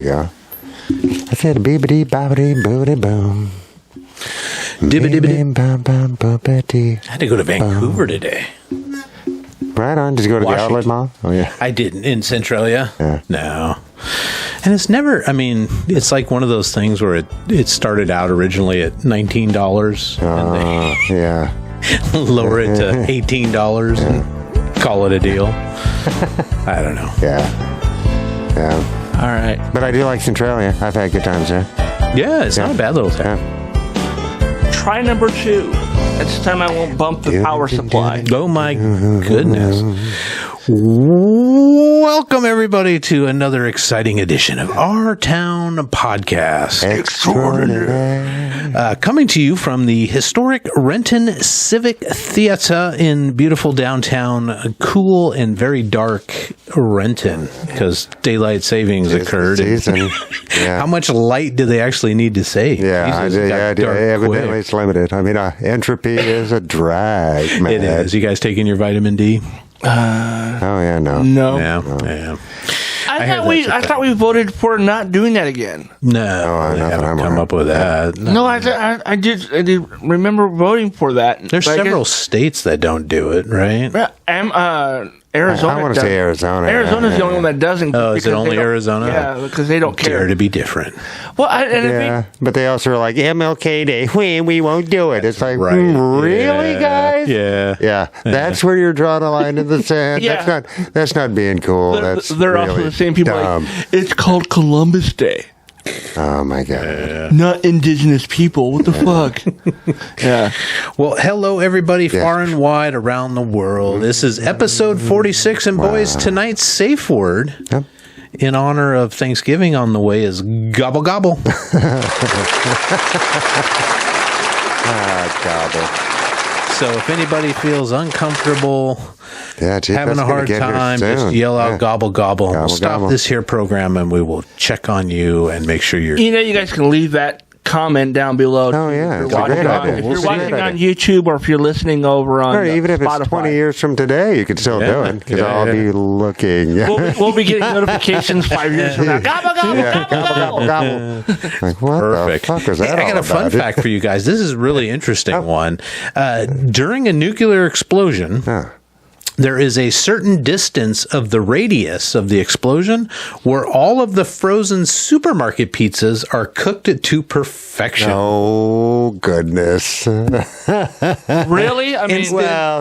Yeah. I said beebity bobbity boobity boom. Dibbidi. I had to go to Vancouver today. Right on. Did you go to the outlet mall? Oh, yeah. I didn't. In Centralia? Yeah. No. And it's never, I mean, it's like one of those things where it started out originally at $19. And they lower it to $18 and call it a deal. I don't know. Yeah. All right. But I do like Centralia. I've had good times there. Yeah, it's not a bad little town. Try number 2. This time I won't bump the power supply. Oh, my goodness. Welcome, everybody, to another exciting edition of Our Town Podcast. Extraordinary. Coming to you from the historic Renton Civic Theater in beautiful downtown, cool and very dark Renton, because daylight savings occurred. Yeah. How much light do they actually need to save? Yeah, evidently it's limited. I mean, entropy is a drag, man. It is. You guys taking your vitamin D? Oh yeah, no. Yeah. I thought we voted for not doing that again. No, I haven't come up with that. No, I did remember voting for that. There's several states that don't do it, right? Arizona. I want to say Arizona. Arizona's the only one that doesn't. Oh, is it only Arizona? Yeah, because they don't care. Dare to be different. Well, I think, but they also are like MLK Day. We won't do it. It's like, right. Really, guys? Yeah. That's where you're drawing a line in the sand. Yeah. That's not being cool. They're really also the same people. dumb. It's called Columbus Day. Oh my God! Not indigenous people. What the fuck? Yeah. Well, hello everybody, far and wide around the world. This is episode 46, and boys, tonight's safe word in honor of Thanksgiving on the way is gobble gobble. Gobble. So if anybody feels uncomfortable, having a hard time, just yell out gobble gobble. Stop this here program and we will check on you and make sure you're... You guys can leave that comment down below. Oh, yeah. If you're watching on YouTube or if you're listening over on even if Spotify. it's 20 years from today, you can still do it because I'll be looking. We'll be getting notifications 5 years from now. Gobble, gobble, gobble, gobble. Like, what the fuck is that I got a fun fact for you guys. This is a really interesting one. During a nuclear explosion... There is a certain distance of the radius of the explosion where all of the frozen supermarket pizzas are cooked to perfection. Oh, goodness. Really? I mean,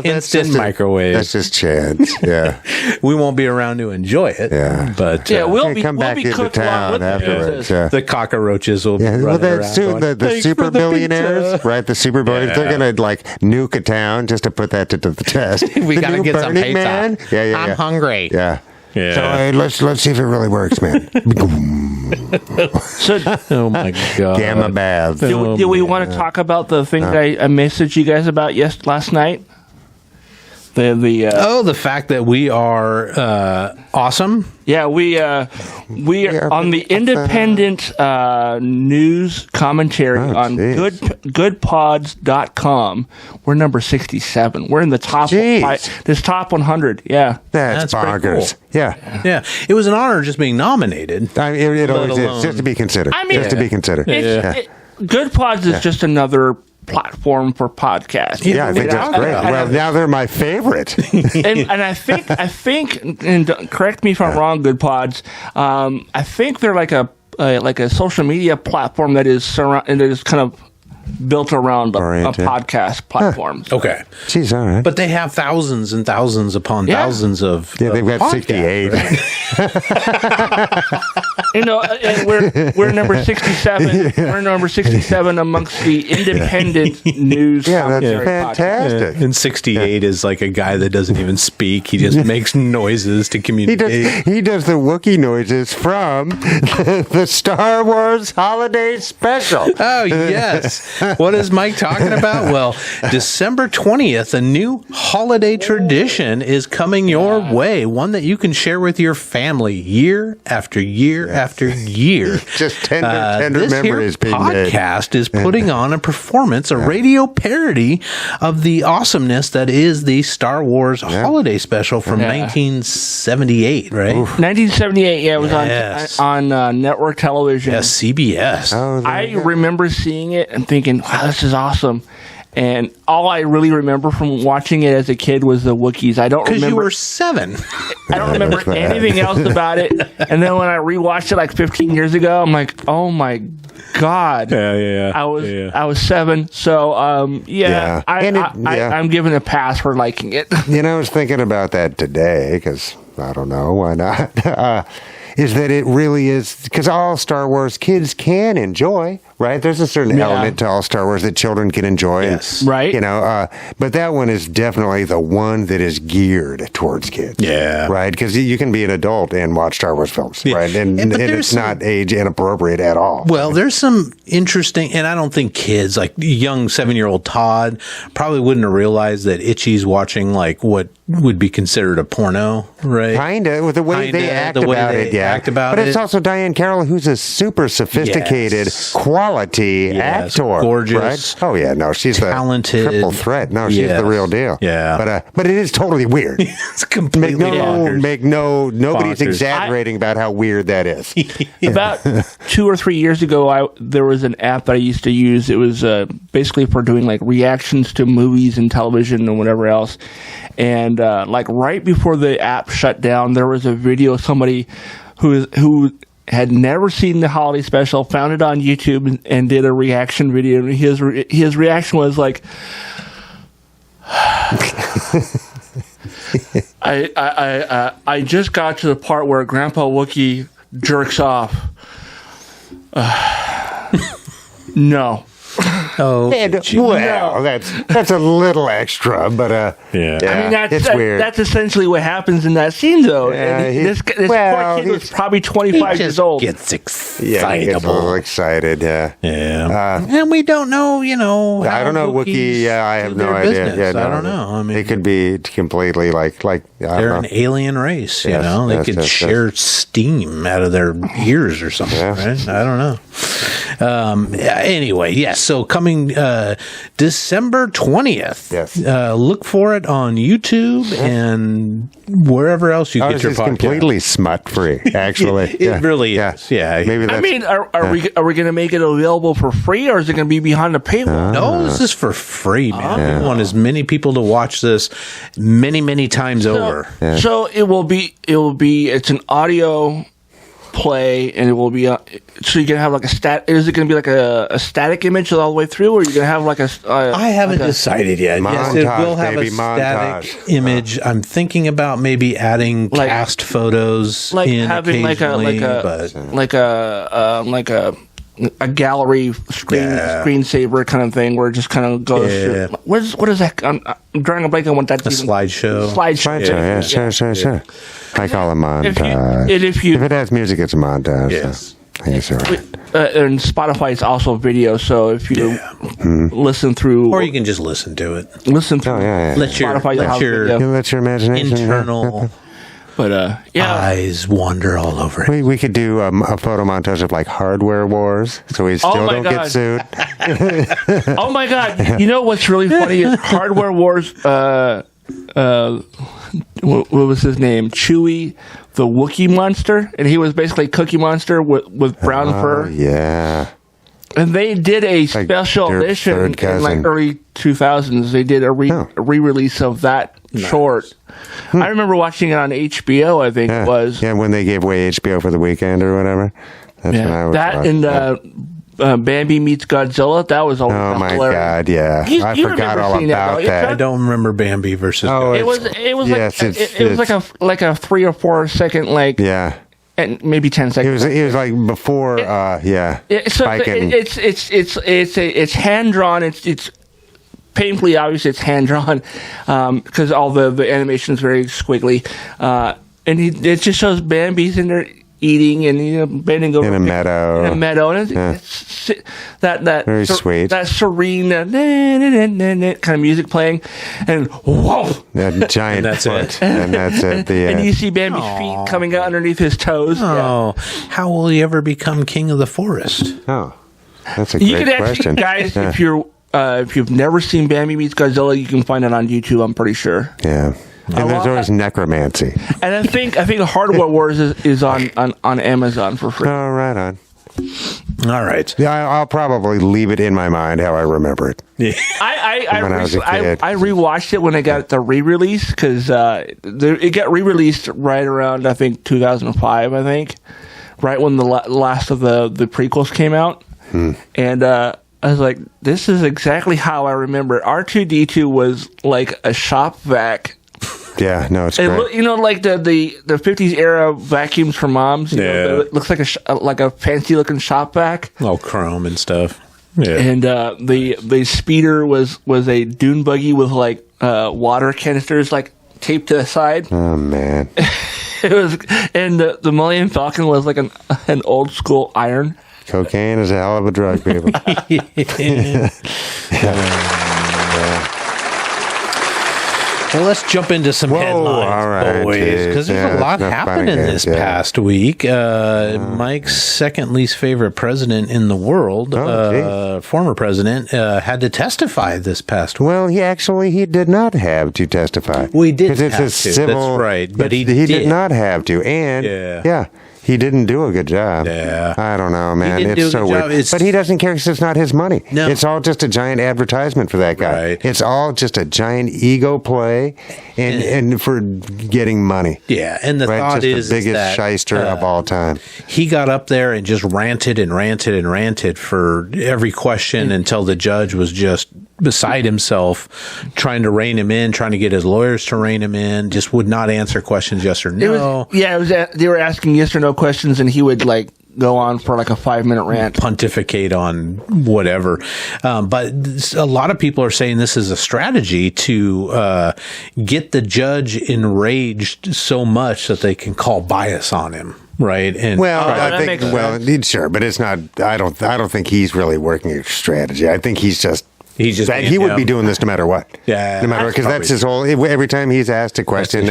instant microwave. That's just chance. Yeah. We won't be around to enjoy it. Yeah. But we'll be back into town afterwards. The cockroaches will be running around. Soon the super billionaires, right? The super billionaires, they're going to nuke a town just to put that to the test. We got to get some pizza. Man. Yeah. I'm hungry. Yeah. So let's see if it really works, man. Oh my God. Gamma baths. Do we want to talk about the thing that I messaged you guys about last night? The fact that we are awesome. Yeah, we are on the independent news commentary on goodpods.com. We're number 67. We're in the top top 100. Yeah. That's bonkers. Cool. Yeah. It was an honor just being nominated. I mean, it always is. Just to be considered. To be considered. Good Pods is just another platform for podcasts. Yeah, I think that's great. Well, now they're my favorite. and I think, and correct me if I'm wrong, Good Pods. I think they're like a social media platform that is kind of built around a podcast platform. Okay. Jeez, all right. But they have thousands and thousands upon thousands of they've got 68. And we're number 67. We're number 67 amongst the independent news. Yeah, that's fantastic. Yeah. And 68 is like a guy that doesn't even speak. He just makes noises to communicate. He does the Wookiee noises from the Star Wars Holiday Special. Oh, yes. What is Mike talking about? Well, December 20th, a new holiday tradition is coming your way, one that you can share with your family year after year after after year. Just tender this memories here being made. podcast is putting on a performance, a radio parody of the awesomeness that is the Star Wars holiday special from 1978, right? 1978, yeah, it was Yes. on network television. Yes, CBS. Oh, there I you go. remember seeing it and thinking, wow, this is awesome. And all I really remember from watching it as a kid was the Wookiees. I don't Because you remember. were 7. I don't remember anything else about it. And then when I rewatched it like 15 years ago, I'm like, oh my god. Yeah. I was 7, so And I'm giving a pass for liking it. I was thinking about that today because I don't know why not. Is that it really is because all Star Wars kids can enjoy, right? There's a certain element to all Star Wars that children can enjoy, Yes. Right. But that one is definitely the one that is geared towards kids, right? Because you can be an adult and watch Star Wars films, right? And it's not age inappropriate at all. Well, there's some interesting, and I don't think kids, like young 7-year-old Todd, probably wouldn't have realized that Itchy's watching like what would be considered a porno, right? Kinda, with the way they act act about but it. it's also Diane Carroll, who's a super sophisticated, quality actor, gorgeous, right? Oh yeah, no, she's talented, the triple threat. No, she's the real deal. Yeah, but it is totally weird. It's completely bonkers. Nobody's Bonkers. exaggerating about how weird that is. About 2 or 3 years ago, there was an app that I used to use. It was basically for doing like reactions to movies and television and whatever else. And like right before the app shut down, there was a video of somebody who had never seen the holiday special, found it on YouTube and did a reaction video. And his reaction was like, I just got to the part where Grandpa Wookiee jerks off. No. Oh, Well, that's a little extra, but I mean, it's weird. That's essentially what happens in that scene, though. Yeah, And this poor kid was probably 25 years old. Gets he excitable. gets a little excited. Yeah. And we don't know, I don't know Wookiee. Yeah, I have no idea. Yeah, I don't know. I mean, it could be completely like I they're don't an know. alien race. Yes, They yes, could yes, share steam out of their ears or something. Right? I don't know. Anyway, yes. So coming December 20th. Yes. Look for it on YouTube and wherever else you get your It's podcast. completely smut free. Actually, It really is. Yeah. Maybe that's. I mean, are we going to make it available for free, or is it going to be behind the paywall? No, this is for free, man. We want as many people to watch this many times over. So it will be. It's an audio play, and it will be. So you're gonna have like a stat. Is it gonna be like a static image all the way through, or are you gonna have like a? I haven't decided yet. Yes, it Montage, will have baby, a static montage. image. I'm thinking about maybe adding Like- cast photos like in having occasionally, like a gallery screensaver kind of thing where it just kind of goes. Yeah. What is that? I'm drawing a blank on what that's a slideshow. Slideshow. Sure. I call it montage. If you If it has music, it's a montage. Yes. So. Yes, you're right. and Spotify is also video, so if you listen through, Or you can just listen to it. Yeah. Let your, Spotify, you'll have video. You let your imagination. internal but eyes wander all over it. We could do a photo montage of like hardware wars, so we still my don't God. get sued. Oh my God! You know what's really funny is Hardware Wars. What was his name? Chewie, the Wookiee monster, and he was basically Cookie Monster with brown fur. Yeah. And they did a special your edition third in like cousin. early 2000s. They did a re-release of that short. I remember watching it on HBO. I think it was. Yeah, when they gave away HBO for the weekend or whatever. That's when I was that watching. and Bambi meets Godzilla. That was always Oh my hilarious. God! Yeah, You I forgot remember all seeing that, about don't you, that. Chuck? I don't remember Bambi versus. Oh, It was yes, like a 3 or 4 second Yeah, and maybe 10 seconds. it was like before. Yeah, So Spike and- it's hand drawn. It's painfully obvious it's hand drawn because all the animation is very squiggly, and it just shows Bambi's in there. eating and bending over in a meadow. And it's that very sweet, that serene kind of music playing, and whoa, that giant foot, and that's it. And you see Bambi's feet coming out underneath his toes. Oh, how will he ever become king of the forest? Oh, that's a great question, guys. If you've never seen Bambi Meets Godzilla, you can find it on YouTube. I'm pretty sure. Yeah. And there's always necromancy. And I think Hardware Wars is on Amazon for free. Oh, right on. All right. Yeah, I'll probably leave it in my mind how I remember it. Yeah. I rewatched it when I got the re-release because it got re-released right around, I think, 2005, right when the last of the prequels came out. And I was like, this is exactly how I remember it. R2-D2 was like a shop vac. Yeah, no, it's great. Like the 50s era vacuums for moms. It looks like a fancy looking shop vac, all chrome and stuff. Yeah, and the speeder was a dune buggy with like water canisters like taped to the side. Oh man, it was, and the Millennium Falcon was like an old school iron. Cocaine is a hell of a drug, people. Well, let's jump into some headlines, boys, because there's a lot happening this past week. Mike's second least favorite president in the world, former president, had to testify this past week. Well, he did not have to testify. We did have it's a civil, that's right, but he did not have to, and he didn't do a good job. Yeah. I don't know, man. It's so weird. But he doesn't care because it's not his money. No. It's all just a giant advertisement for that guy. Right. It's all just a giant ego play and for getting money. Yeah, and the thought is the biggest shyster of all time. He got up there and just ranted and ranted and ranted for every question until the judge was just beside himself, trying to rein him in, trying to get his lawyers to rein him in, just would not answer questions yes or no. They were asking yes or no questions, and he would like go on for like a 5-minute rant, pontificate on whatever. But a lot of people are saying this is a strategy to get the judge enraged so much that they can call bias on him. Right. And I think sure, but it's not. I don't think he's really working a strategy. I think he would be doing this no matter what. Yeah. No matter what, because that's his whole. Every time he's asked a question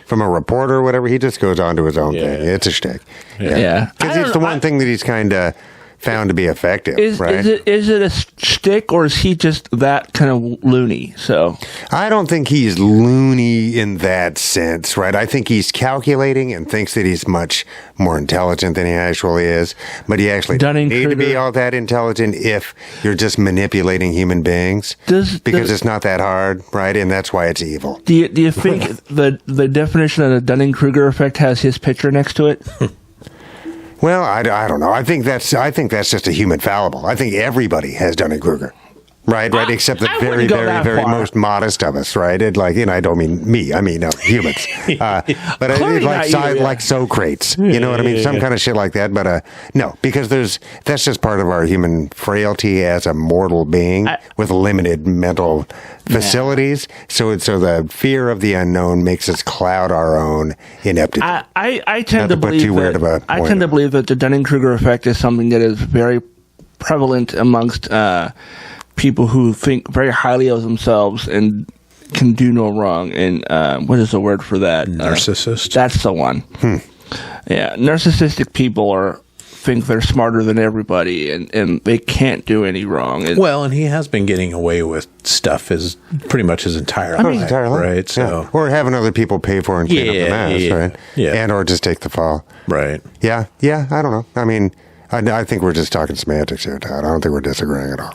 from a reporter or whatever, he just goes on to his own thing. It's a shtick. Yeah. Because it's the one thing that he's kind of found to be effective, right? Is it a shtick, or is he just that kind of loony? So I don't think he's loony in that sense, right? I think he's calculating and thinks that he's much more intelligent than he actually is, but he actually doesn't need to be all that intelligent if you're just manipulating human beings, because it's not that hard, right? And that's why it's evil. Do you think the definition of the Dunning-Kruger effect has his picture next to it? Well, I don't know. I think that's just a human fallible. I think everybody has Dunning-Kruger. Right, except the very, very, very most modest of us, right? I don't mean me. I mean humans. But like Socrates. You know what I mean? Some kind of shit like that. But no, because that's just part of our human frailty as a mortal being with limited mental facilities. So the fear of the unknown makes us cloud our own ineptitude. I tend to believe that the Dunning-Kruger effect is something that is very prevalent amongst people who think very highly of themselves and can do no wrong. And what is the word for that? Narcissist. That's the one. Yeah, narcissistic people think they're smarter than everybody, and they can't do any wrong. And he has been getting away with stuff pretty much his entire life, right? So, or having other people pay for and clean up the mess, right? Yeah, and or just take the fall, right? Yeah. I don't know. I mean, I think we're just talking semantics here, Todd. I don't think we're disagreeing at all.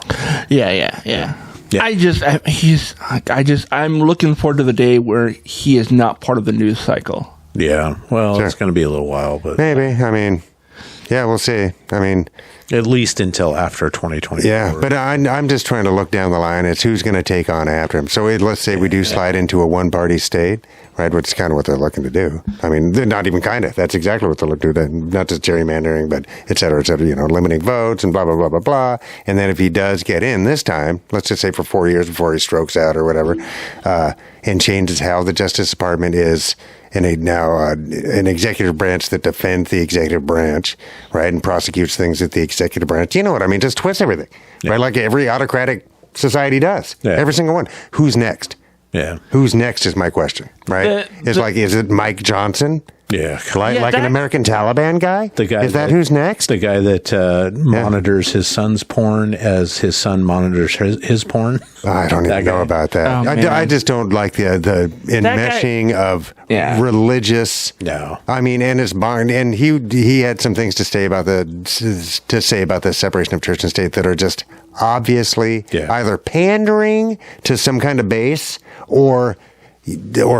Yeah. I'm looking forward to the day where he is not part of the news cycle. Yeah. Well, It's going to be a little while, but maybe. I mean, yeah, we'll see. I mean, at least until after 2024. Yeah, but I'm just trying to look down the line. It's who's going to take on after him. So let's say we do slide into a one-party state, right, which is kind of what they're looking to do. I mean, they're not even kind of. That's exactly what they're looking to do. Not just gerrymandering, but et cetera, limiting votes and blah, blah, blah, blah, blah. And then if he does get in this time, let's just say for 4 years before he strokes out or whatever, and changes how the Justice Department is an executive branch that defends the executive branch, right, and prosecutes things at the executive branch. You know what I mean? Just twists everything, right? Like every autocratic society does. Yeah. Every single one. Who's next? Yeah. Who's next is my question, right? Is it Mike Johnson? Yeah. Like an American Taliban guy? Is that who's next? The guy that monitors his son's porn as his son monitors his porn? I don't even know about that. I just don't like the enmeshing of religious. No. I mean, and he had some things to say about the separation of church and state that are just obviously either pandering to some kind of base or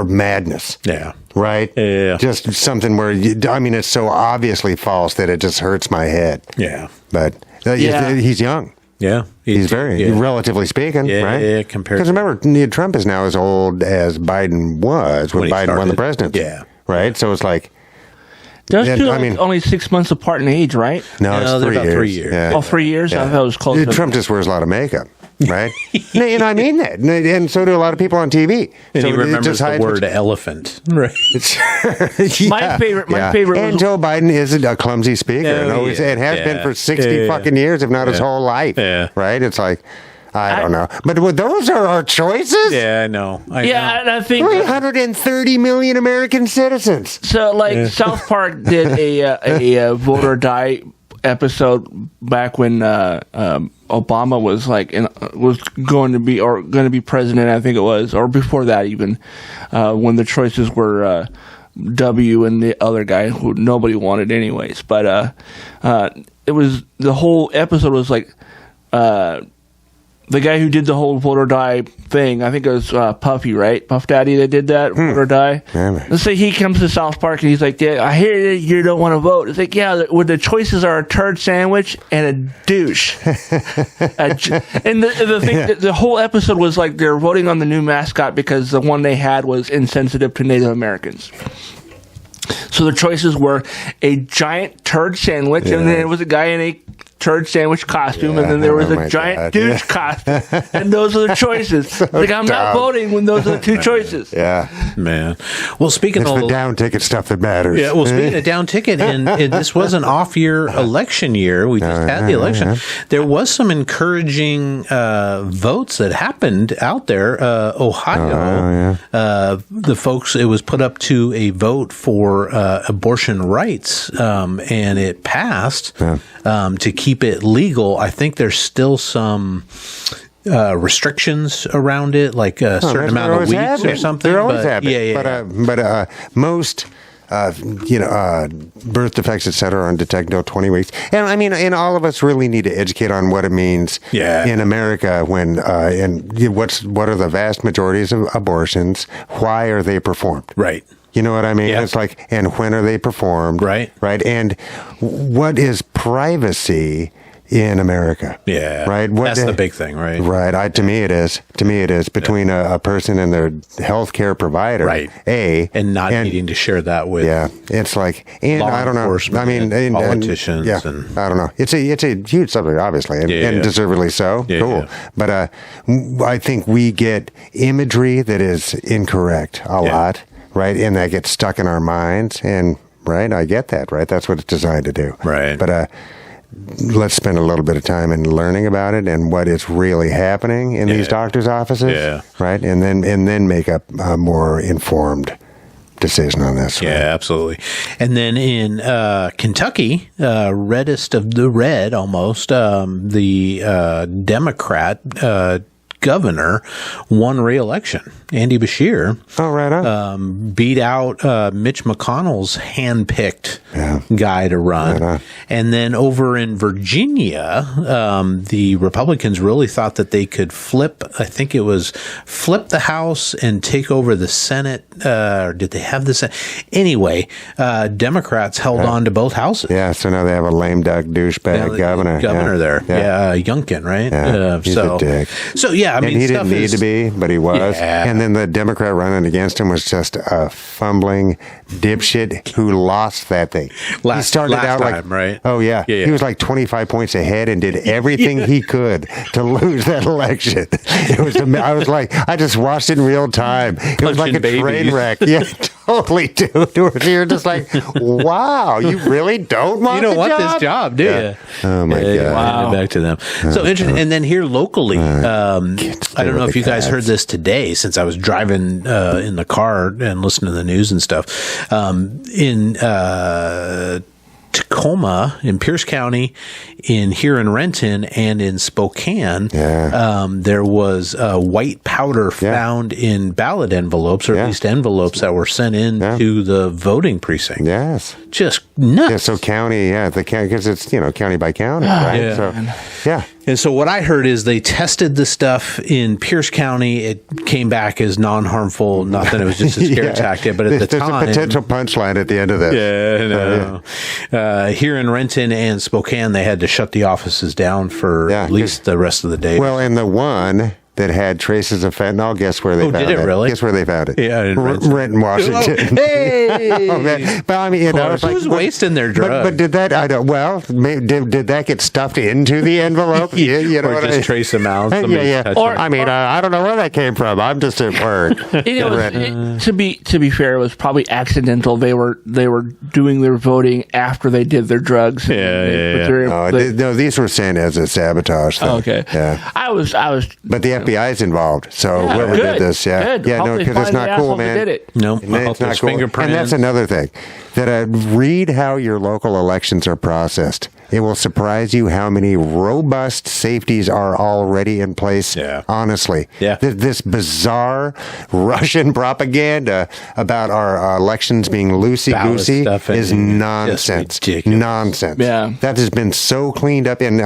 madness. Yeah. Right? Yeah. Just something where, it's so obviously false that it just hurts my head. Yeah. But he's young. Yeah. He's very, relatively speaking, right? Yeah, compared because remember, Trump is now as old as Biden was when Biden won the presidency. Yeah. Right? So it's like... Those two are only 6 months apart in age, right? No, it's 3 years. 3 years. Yeah. Oh, 3 years? Yeah. I thought it was close. Trump just wears a lot of makeup, right? No, I mean that. And so do a lot of people on TV. And so he remembers the word elephant. Right. My favorite and Joe Biden is a clumsy speaker. And has been for 60 fucking years, if not his whole life. Yeah. Right? It's like... I don't know. But those are our choices? Yeah, I know. And I think 330 million American citizens. So, South Park did a vote or die episode back when Obama was was going to be president, I think it was, or before that even, when the choices were W and the other guy who nobody wanted anyways. But it was, the whole episode was like... the guy who did the whole vote or die thing, I think it was Puffy, right? Puff Daddy that did that, vote or die. Let's say he comes to South Park and he's like, I hear that you don't want to vote. It's like, when the choices are a turd sandwich and a douche. And the thing, the whole episode was like they're voting on the new mascot because the one they had was insensitive to Native Americans. So the choices were a giant turd sandwich, and then there was a guy in a turd sandwich costume, and then there was a giant douche costume, and those are the choices. So I'm not voting when those are the two choices. Yeah, man. Well, speaking of the down ticket stuff that matters. Yeah. Well, speaking of down ticket, and this was an off-year election year. We just had the election. Yeah. There was some encouraging votes that happened out there. Ohio, the folks. It was put up to a vote for abortion rights, and it passed to keep it legal. I think there's still some restrictions around it, like a certain amount of weeks or something. They're always happening. But most birth defects, etc., are undetected until 20 weeks. And all of us really need to educate on what it means in America when what are the vast majorities of abortions? Why are they performed? Right. You know what I mean? It's like, and when are they performed? Right. Right. And what is privacy in America? Yeah. Right. That's the big thing, right? Right. To me, it is. Between a person and their healthcare provider. Right. And not needing to share that with. Yeah. It's like, and I don't know. I mean, politicians. And I don't know. It's a huge subject, obviously, and deservedly so. Yeah, cool. Yeah. But I think we get imagery that is incorrect a lot. Right, and that gets stuck in our minds, and I get that, right? That's what it's designed to do, right? But let's spend a little bit of time in learning about it and what is really happening in these doctors' offices, right? And then make a more informed decision on this. Yeah, absolutely. And then in Kentucky, reddest of the red, almost the Democrat. Governor won re-election. Andy Beshear beat out Mitch McConnell's hand-picked guy to run. And then over in Virginia, the Republicans really thought that they could flip the House and take over the Senate. Or did they have the Senate? Anyway, Democrats held on to both houses. Yeah, so now they have a lame duck douchebag governor. There. Yeah, Youngkin, right? Yeah, he's a dick. So, yeah, I mean, he didn't need to be, but he was. Yeah. And then the Democrat running against him was just a fumbling dipshit who lost that thing. He started out time, right? Oh, yeah. He was like 25 points ahead and did everything he could to lose that election. It was. I was like, I just watched it in real time. It was like a train wreck. Yeah. totally do. You're just like, wow, you really don't want You don't the want job? this job, do you? Oh, my God. Wow. Back to them. So interesting. And then here locally, I don't know if you guys heard this today, since I was driving in the car and listening to the news and stuff. In Tacoma, in Pierce County, here in Renton, and in Spokane, there was white powder found in ballot envelopes, or at least envelopes that were sent in to the voting precinct. Yes. Just nuts. Yeah, so county, because it's, county by county, right? Yeah. So, yeah. And so what I heard is they tested the stuff in Pierce County. It came back as non-harmful. Not that it was just a scare tactic, but at the time, there's a potential punchline at the end of this. Here in Renton and Spokane, they had to shut the offices down for at least the rest of the day. Well, and the one that had traces of fentanyl, guess where they found it? Did it really? Guess where they found it? Yeah, in Renton, Washington. Hey! Oh, man. But I mean, Who's wasting their drugs? But did that? I don't. Well, did that get stuffed into the envelope? Or just trace amounts. Or I don't know where that came from. I'm just at work. To be fair, it was probably accidental. They were doing their voting after they did their drugs. No, these were sent as a sabotage thing. Oh, okay. Yeah. I was. But the FBI's involved, so whoever did this, good. no, because it's not cool, man. Did it. No, it's not cool. Fingerprints. And that's another thing. That read how your local elections are processed. It will surprise you how many robust safeties are already in place. Yeah. Honestly, yeah. This bizarre Russian propaganda about our elections being loosey-goosey is nonsense. Nonsense. Yeah. That has been so cleaned up. And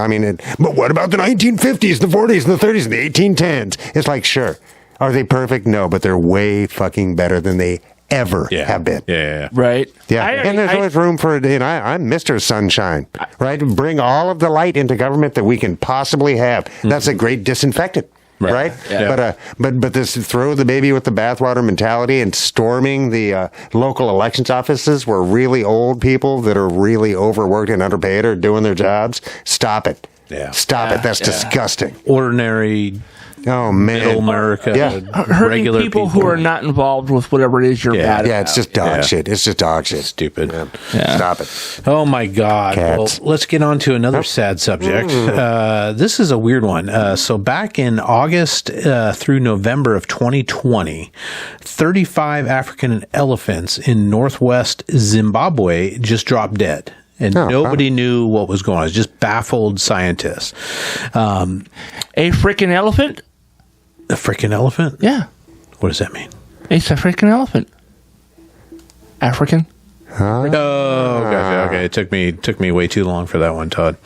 but what about the 1950s, the 40s, and the 30s, and the 1810s? It's like, sure. Are they perfect? No, but they're way fucking better than they ever have been. Yeah. Right. Yeah. And there's always room for, I'm Mr. Sunshine, right? Bring all of the light into government that we can possibly have. That's a great disinfectant. Right? Yeah. But this throw the baby with the bathwater mentality and storming the local elections offices where really old people that are really overworked and underpaid are doing their jobs. Stop it. Yeah. Stop it. That's disgusting. Ordinary. Oh, man. Middle America. Hurting Regular people who are not involved with whatever it is you're bad about. It's just dog shit. It's just dog shit. Stupid. Yeah. Stop it. Oh, my God. Cats. Well, let's get on to another sad subject. This is a weird one. So back in August through November of 2020, 35 African elephants in northwest Zimbabwe just dropped dead. And nobody knew what was going on. It just baffled scientists. A freaking elephant? A freaking elephant? Yeah. What does that mean? It's a freaking elephant. African? Oh, gotcha. Okay. It took me way too long for that one, Todd.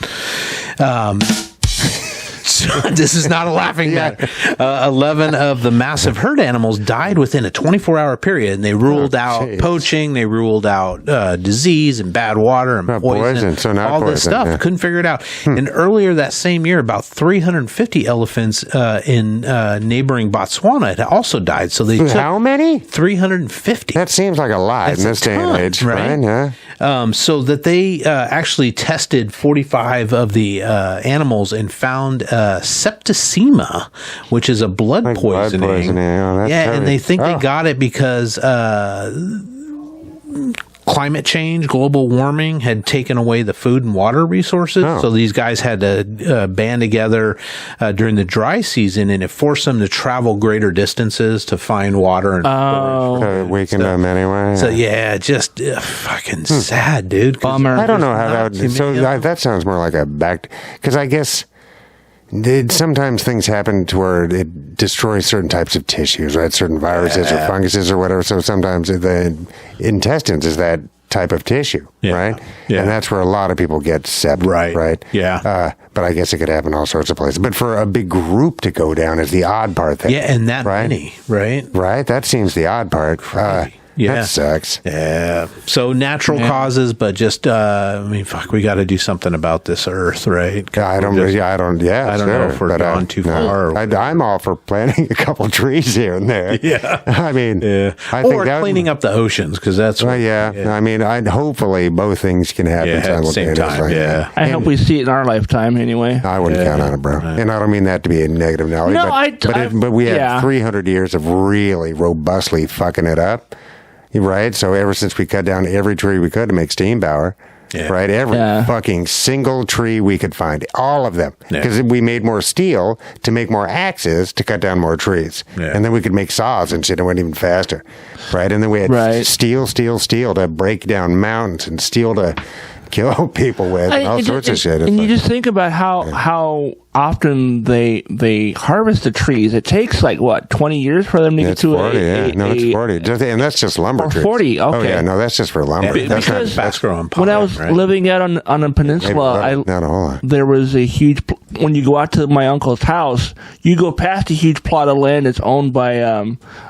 This is not a laughing matter. 11 of the massive herd animals died within a 24-hour period, and they ruled out poaching, they ruled out disease and bad water and poison. So not all poison, this stuff. Couldn't figure it out. And earlier that same year, about 350 elephants in neighboring Botswana had also died. So they took how many? 350. That seems like a lot in this day and age, right? Yeah. So that they actually tested 45 of the animals and found septicemia, which is a blood poisoning. Blood poisoning. Oh, and they think they got it because climate change, global warming had taken away the food and water resources. So these guys had to band together during the dry season, and it forced them to travel greater distances to find water. And weakened them anyway. So just fucking sad, dude. Bummer. I don't know how that would. So that sounds more like a because I guess. Sometimes things happen to where it destroys certain types of tissues, right? Certain viruses or funguses or whatever. So sometimes the intestines is that type of tissue, right? Yeah. And that's where a lot of people get septic, right? Yeah. But I guess it could happen all sorts of places. But for a big group to go down is the odd part there. Yeah, and that many, right? Right? That seems the odd part. That sucks. Yeah. So natural causes, but just, we got to do something about this earth, right? I don't know if we're gone too far. I'm all for planting a couple trees here and there. Yeah. I mean, I think cleaning up the oceans, because that's hopefully both things can happen simultaneously. At the same time, I hope we see it in our lifetime anyway. I wouldn't count on it, bro. And I don't mean that to be a negative analogy, but we had 300 years of really robustly fucking it up. right? So ever since we cut down every tree we could to make steam power, right? Every fucking single tree we could find, all of them, because we made more steel to make more axes to cut down more trees, and then we could make saws and shit and went even faster, right? And then we had steel to break down mountains and steel to kill people with, and all sorts of shit. And you just think about how often they harvest the trees. It takes like what, 20 years for them to get to 40, it's 40, and that's just lumber trees. 40, okay. Oh yeah, no, that's just for lumber. Because fast growing pine, when I was living out on a peninsula, there was a huge. When you go out to my uncle's house, you go past a huge plot of land that's owned by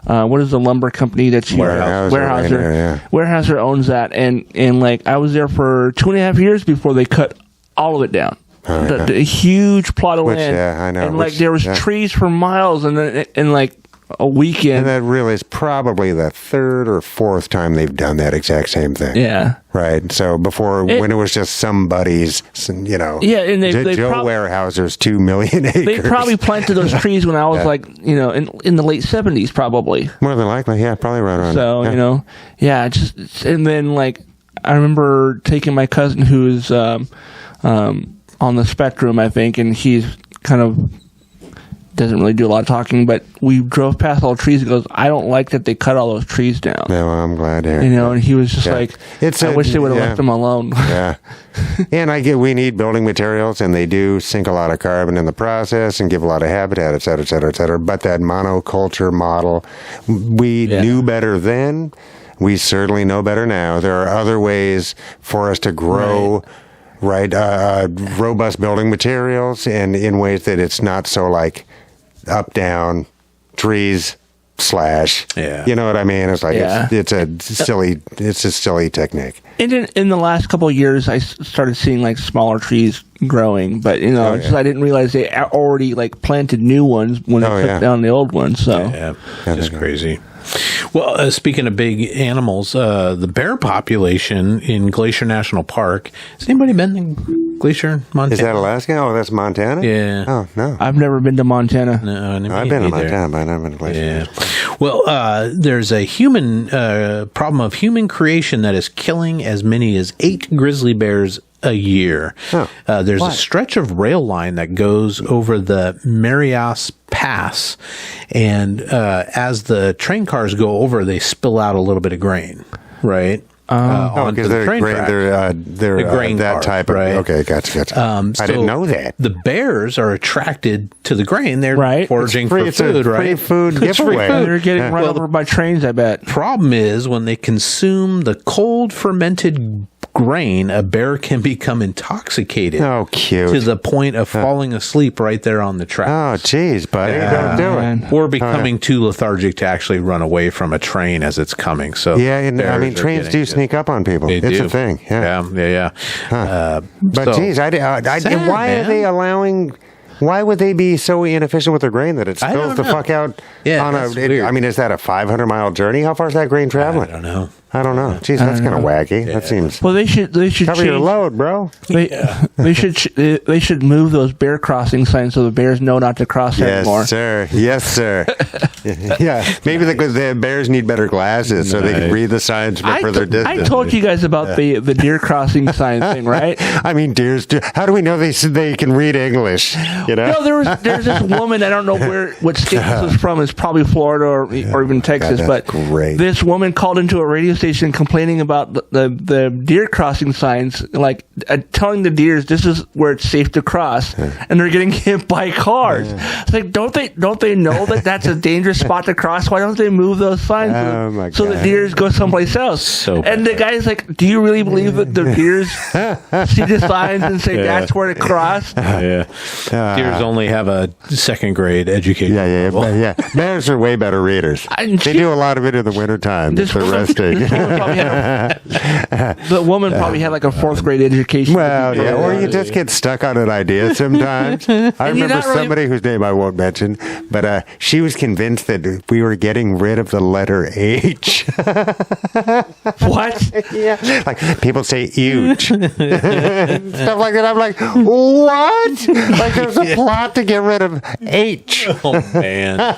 what is the lumber company that's Weyerhaeuser owns that, and like I was there for 2.5 years before they cut all of it down. The huge plot of land. I know. And like there was trees for miles, and like a weekend. And that really is probably the third or fourth time they've done that exact same thing. Yeah. Right. So before, when it was just somebody's, you know. Yeah, and they Joe Weyerhaeuser's 2 million acres. They probably planted those trees when I was like, you know, in the late 70s, probably. More than likely, probably right around. So you know, and then like I remember taking my cousin who's on the spectrum, I think, and he's kind of doesn't really do a lot of talking, but we drove past all the trees. He goes, I don't like that they cut all those trees down. Yeah, well, I'm glad to hear. You know, and he was just like, I wish they would have left them alone. Yeah. And we need building materials, and they do sink a lot of carbon in the process and give a lot of habitat, et cetera, et cetera, et cetera. But that monoculture model, we knew better then. We certainly know better now. There are other ways for us to grow robust building materials, and in ways that it's not so like up, down, trees, slash. Yeah. You know what I mean? It's like it's a silly technique. And in the last couple of years, I started seeing like smaller trees growing, but you know, I didn't realize they already like planted new ones when they took down the old ones. So that's crazy. Well, speaking of big animals, the bear population in Glacier National Park. Has anybody been to Glacier, Montana? Is that Alaska? Oh, that's Montana? Yeah. Oh, no. I've never been to Montana. No, I've been to Montana, but I've never been to Glacier. Yeah. Well, there's a human problem of human creation that is killing as many as 8 grizzly bears a year. There's a stretch of rail line that goes over the Marias Pass, and as the train cars go over, they spill out a little bit of grain, right? Because they're grain that cars, type of right? Okay, gotcha. I didn't know that. The bears are attracted to the grain. They're foraging for food, right? Free food giveaway. They're getting run over by trains, I bet. Problem is, when they consume the cold fermented grain, a bear can become intoxicated. Oh, cute. To the point of falling asleep right there on the track. Oh, jeez, buddy. Don't do it. Or becoming too lethargic to actually run away from a train as it's coming. So I mean, trains do sneak up on people. It's a thing. Yeah. But geez, why are they allowing? Why would they be so inefficient with their grain that it spills the fuck out on a... I mean, is that a 500-mile journey? How far is that grain traveling? I don't know. Jeez, that's kind of wacky. That seems... Well, they should cover your load, bro. They should move those bear crossing signs so the bears know not to cross anymore. Yes, sir. Yeah, maybe the bears need better glasses so they can read the signs from a further distance. I told you guys about the deer crossing sign thing, right? I mean, deers do. How do we know they can read English? You know? No, there's this woman. I don't know what state this was from. It's probably Florida or even Texas. But great. This woman called into a radio station complaining about the deer crossing signs, like telling the deers this is where it's safe to cross, and they're getting hit by cars. It's like, don't they know that that's a dangerous spot to cross? Why don't they move those signs so the deers go someplace else? And the guy's like, do you really believe that the deers see the signs and say that's where to cross? Deers only have a second grade education. Yeah. Bears are way better readers. They do a lot of it in the wintertime. They're resting. The woman probably had like a 4th grade education. Well, yeah, or you just get stuck on an idea sometimes. I remember somebody whose name I won't mention, but she was convinced that we were getting rid of the letter H. What? Yeah. Like, people say huge. Stuff like that. I'm like, what? Like, there's a plot to get rid of H. Oh, man.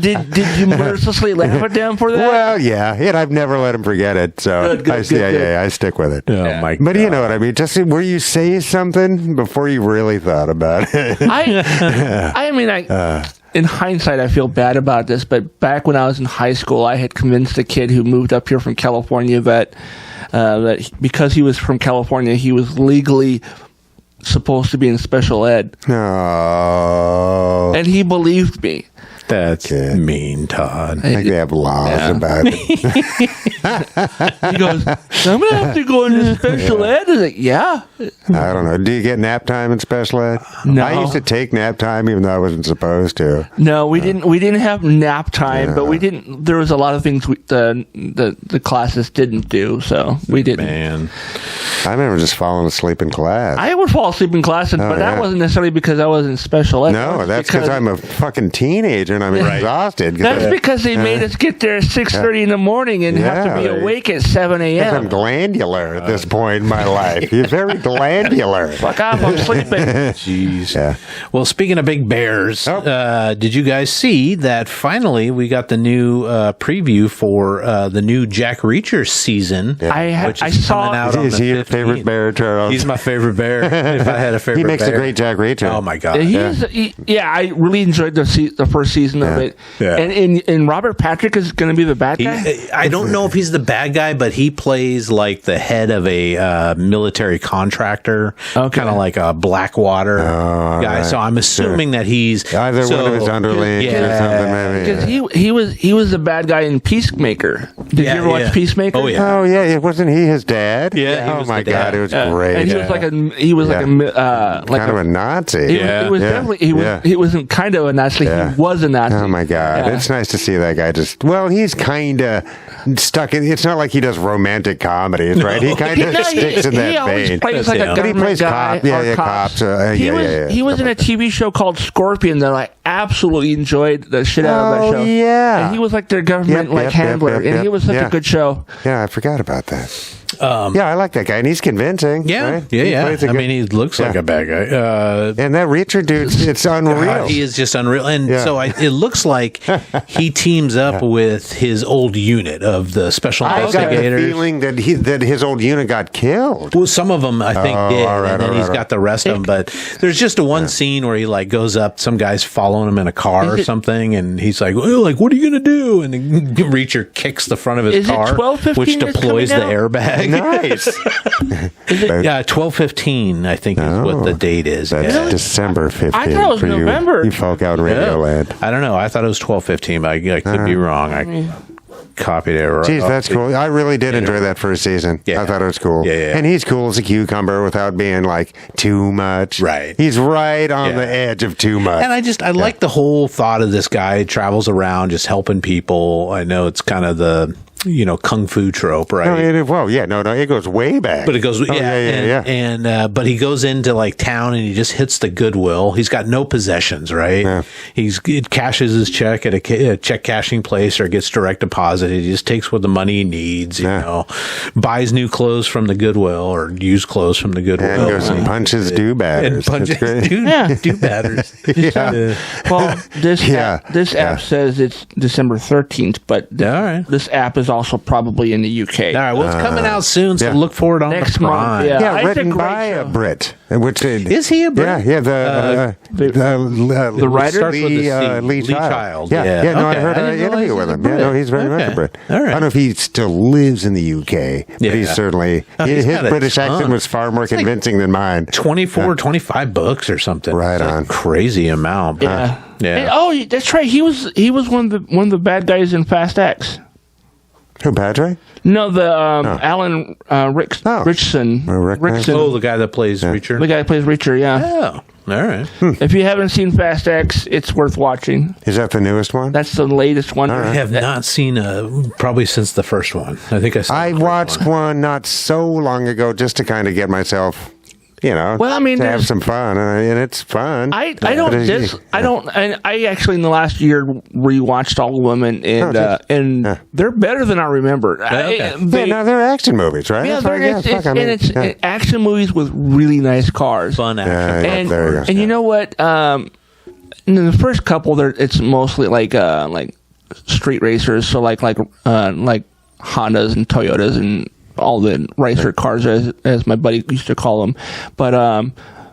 Did you mercilessly laugh at them for that? Well, yeah, and I've never let him forget it. So Good, I stick with it. Oh, my God. But you know what I mean? Just where you say something before you really thought about it. I mean, in hindsight, I feel bad about this, but back when I was in high school, I had convinced a kid who moved up here from California that because he was from California, he was legally supposed to be in special ed. Oh. And he believed me. That's mean, Todd. I think they have laws about it. He goes, I'm going to have to go into special ed. I was like, yeah. I don't know. Do you get nap time in special ed? No. I used to take nap time even though I wasn't supposed to. No, we didn't. We didn't have nap time, but we didn't. There was a lot of things the classes didn't do, so we didn't. Man. I remember just falling asleep in class. I would fall asleep in classes, but that wasn't necessarily because I was in special ed. No, that's because I'm a fucking teenager and I'm exhausted. That's because they made us get there at 6:30 in the morning and have to be awake at 7 a.m. I'm glandular at this point in my life. You're very glandular. Fuck off, I'm sleeping. Jeez. Yeah. Well, speaking of big bears, did you guys see that finally we got the new preview for the new Jack Reacher season? Yeah. Which I is saw. coming out on Is the he your 15th. favorite bear, Charles? He's my favorite bear. If I had a favorite He makes bear. a great Jack Reacher. Oh, my God. I really enjoyed the first season of it. Yeah. And Robert Patrick is going to be the bad guy? I don't know if he's the bad guy, but he plays like the head of a military contractor, kind of like a Blackwater guy. Right. So I'm assuming that he's either one of his underlings or something. Maybe. Because he was the bad guy in Peacemaker. Did you ever watch Peacemaker? Oh yeah. Oh yeah. Wasn't he his dad? Yeah. Oh my God, it was great. And he was like kind of a Nazi. He was definitely he wasn't kind of a Nazi. He was a Nazi. Oh my God, it's nice to see that guy. He's kind of stuck in. It's not like he does romantic comedies, right? He kind of sticks in that vein. He plays like a government he plays guy. Cops. He was in a TV show called Scorpion that I absolutely enjoyed the shit out of that show. Yeah, and he was like their government handler, and he was such a good show. Yeah, I forgot about that. I like that guy, and he's convincing. Yeah, right? yeah. I mean, he looks like a bad guy. And that Reacher dude, it's unreal. He is just unreal. And so it looks like he teams up with his old unit of the special investigators. I got the feeling that his old unit got killed. Well, some of them I think did, and then he's got the rest of them. But there's just one scene where he like goes up, some guy's following him in a car or something, and he's like, "Oh, like what are you gonna do?" And the Reacher kicks the front of his car, which deploys the airbag. Nice. Yeah, 12/15, I think is what the date is. That's December 15th. I thought it was November. You folk out in Radioland. I don't know. I thought it was 12/15, but I could be wrong. I copied it. Jeez, that's cool. I really did enjoy that first season. Yeah. I thought it was cool. Yeah. And he's cool as a cucumber without being like too much. Right. He's right on the edge of too much. And I like the whole thought of this guy travels around just helping people. I know it's kind of the kung fu trope, right? It goes way back. But it goes, but he goes into like town and he just hits the Goodwill. He's got no possessions, right? Yeah. He cashes his check at a check cashing place or gets direct deposit. He just takes what the money he needs, buys new clothes from the Goodwill or used clothes from the Goodwill. And goes and punches do-batters. Do-batters. Well, this app says it's December 13th, but this app is also probably in the UK. All right, well, it's coming out soon, so look for it on next the Prime. month. Written by a Brit. Is he a Brit? Yeah, the writer? Lee Child. Yeah, I heard an interview with him. Yeah, he's very much a Brit. All right. I don't know if he still lives in the UK, but he's certainly, his British accent was far more convincing than mine. 25 books or something. Right on. Crazy amount. Yeah. Yeah. And, that's right. He was one of the bad guys in Fast X. Who, Patrick? No, the Alan Rickson. Rickson. Oh, the guy that plays Reacher? The guy that plays Reacher, yeah. Oh, All right. If you haven't seen Fast X, it's worth watching. Is that the newest one? That's the latest one. I have not seen probably since the first one. I think I watched one not so long ago just to kind of get myself, well, I mean, to have some fun, and it's fun. I actually in the last year rewatched all of them, and they're better than I remember. They're action movies, right? Yeah, it's action movies with really nice cars, fun action. And you know what? In the first couple, it's mostly like street racers, so like Hondas and Toyotas and all the racer cars, as my buddy used to call them. But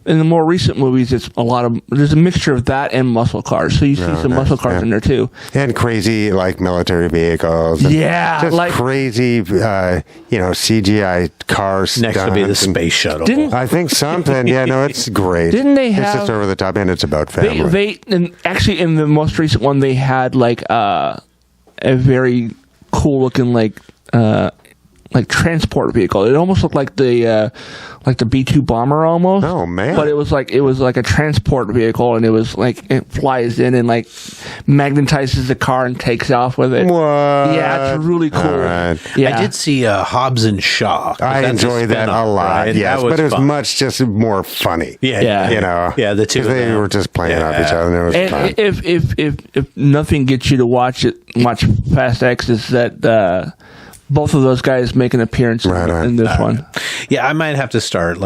in the more recent movies, there's a mixture of that and muscle cars. So you see some muscle cars in there too, and crazy like military vehicles. And just like crazy, CGI cars. Next to be the space shuttle. I think something. It's great. Didn't they have? It's just over the top, and it's about family. And actually, in the most recent one, they had like a very cool looking like transport vehicle. It almost looked like the B-2 bomber almost. Oh man! But it was like a transport vehicle, and it was like it flies in and like magnetizes the car and takes off with it. What? Yeah, it's really cool. All right. Yeah. I did see Hobbs and Shaw. I enjoy that a lot. Right? Yes, but it was much just more funny. Yeah. The two. They were just playing off each other. And it was fun. If nothing gets you to watch Fast X, is that. Both of those guys make an appearance in this one. Yeah, I might have to start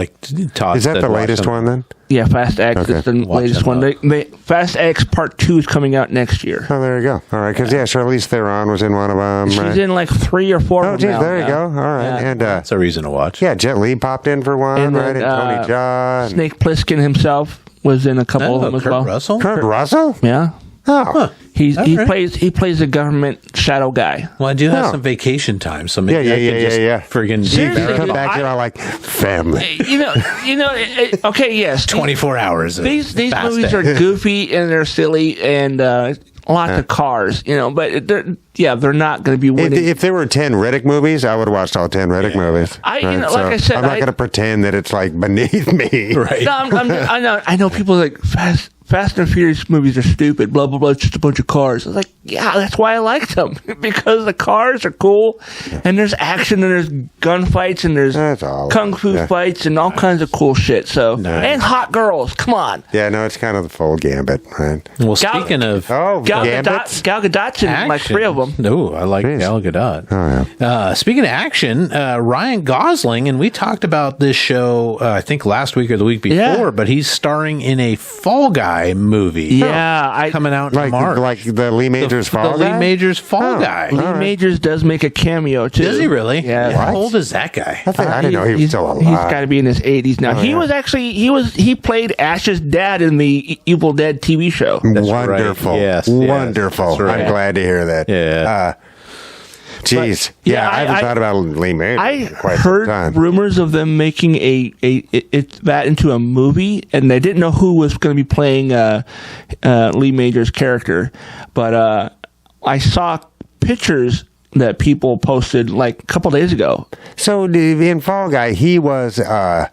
Todd. Is that the latest one then? Yeah, Fast X is the latest one. Fast X Part 2 is coming out next year. Oh, there you go. All right, because Charlize Theron was in one of them. She's in like 3 or 4 of them. Oh, geez, there you go. All right. Yeah. And that's a reason to watch. Yeah, Jet Li popped in for one, and right? And Tony Jaa. Snake Plissken himself was in a couple of them as well. Kurt Russell? Yeah. Oh. Huh. He plays a government shadow guy. Well, I do have some vacation time, so maybe I could just friggin' come back here all like family. Okay, yes. 24 hours. These movies are goofy and they're silly and lots of cars, but they're not going to be winning. If there were 10 Riddick movies, I would have watched all 10 Riddick movies. Like I said, I'm not going to pretend that it's like beneath me. Right. No, I know people like Fast and Furious movies are stupid, blah, blah, blah, it's just a bunch of cars. I was like, yeah, that's why I liked them, because the cars are cool, and there's action, and there's gunfights, and there's kung fu fights, and all kinds of cool shit. So, and hot girls, come on. Yeah, no, it's kind of the full gambit, right? Well, speaking of Gal Gadot's in like 3 of them. No, I like Gal Gadot. Oh, yeah. Speaking of action, Ryan Gosling, and we talked about this show, I think last week or the week before, but he's starring in a Fall Guy movie. Yeah, coming out in March. Like the Lee Majors Fall Guy? The Lee Majors Fall Guy. Lee Majors does make a cameo, too. Does he really? Yeah. How old is that guy? I didn't know he was still alive. He's got to be in his 80s now. He played Ash's dad in the Evil Dead TV show. That's wonderful. Right. Yes. Wonderful. That's right. I'm glad to hear that. Yeah. Jeez. I haven't thought about Lee Majors. I in quite heard some time. rumors of them making that into a movie, and they didn't know who was going to be playing Lee Majors' character. But I saw pictures that people posted like a couple days ago. So in Fall Guy, he was private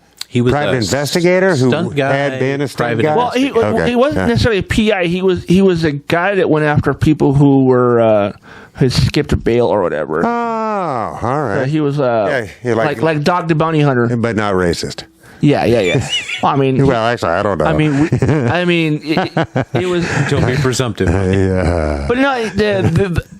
investigator who had been a stunt guy. Well, he wasn't necessarily a PI. He was a guy that went after people who were had skipped bail or whatever. Oh, all right. He was like Dog the Bounty Hunter, but not racist. Yeah. Well, I mean, actually, I don't know. It was. Don't be presumptive. Yeah. But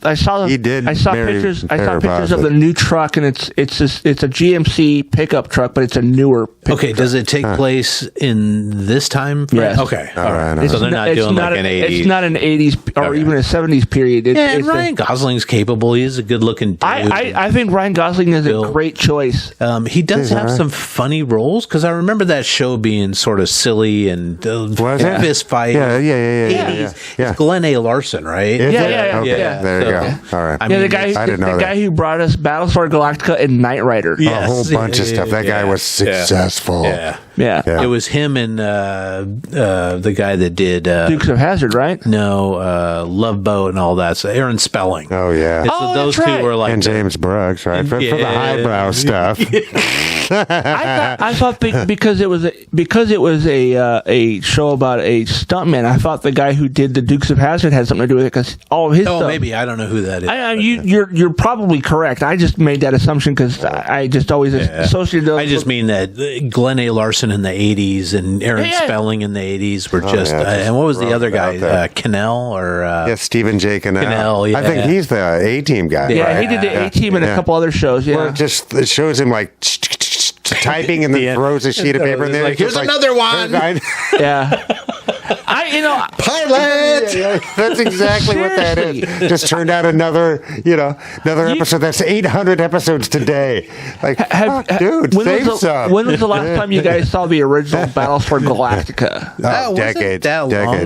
I saw pictures. I saw pictures of the new truck, and it's a GMC pickup truck, but it's a newer pickup truck. Does it take place in this time frame? Yes. Okay. All right. So they're not doing like an 80s. It's not an 80s or even a 70s period. And Ryan Gosling's capable. He's a good-looking dude. I think Ryan Gosling is a great choice. He does have some funny roles, because I remember that show being sort of silly and fist fight. Yeah. It's Glenn A. Larson, right? Yeah. Okay, there you go. All right. The guy who brought us Battlestar Galactica and Knight Rider. Yes. A whole bunch of stuff. That guy was successful. Yeah. It was him and the guy that did Dukes of Hazzard, right? No, Love Boat and all that. So Aaron Spelling. Oh yeah. Those two were like and James Brooks, right? For the highbrow stuff. I thought because it was a show about a stuntman. I thought the guy who did the Dukes of Hazzard had something to do with it because all of his stuff. Maybe I don't know who that is. You're probably correct. I just made that assumption because I just always associated those. I just mean that Glenn A. Larson in the 80s and Aaron Spelling in the 80s were just and what was the other guy? Cannell or Stephen J. Cannell. Yeah. I think he's the A-Team guy. Yeah, right? he did the A-Team and a couple other shows. Yeah, Where it shows him like typing and then throws a sheet of paper in there. Like, here's another one. Yeah. Pilot. Yeah, that's exactly what that is. Just turned out another episode. That's 800 episodes today. Like, dude, save some. When was the last time you guys saw the original Battlestar Galactica? Decades.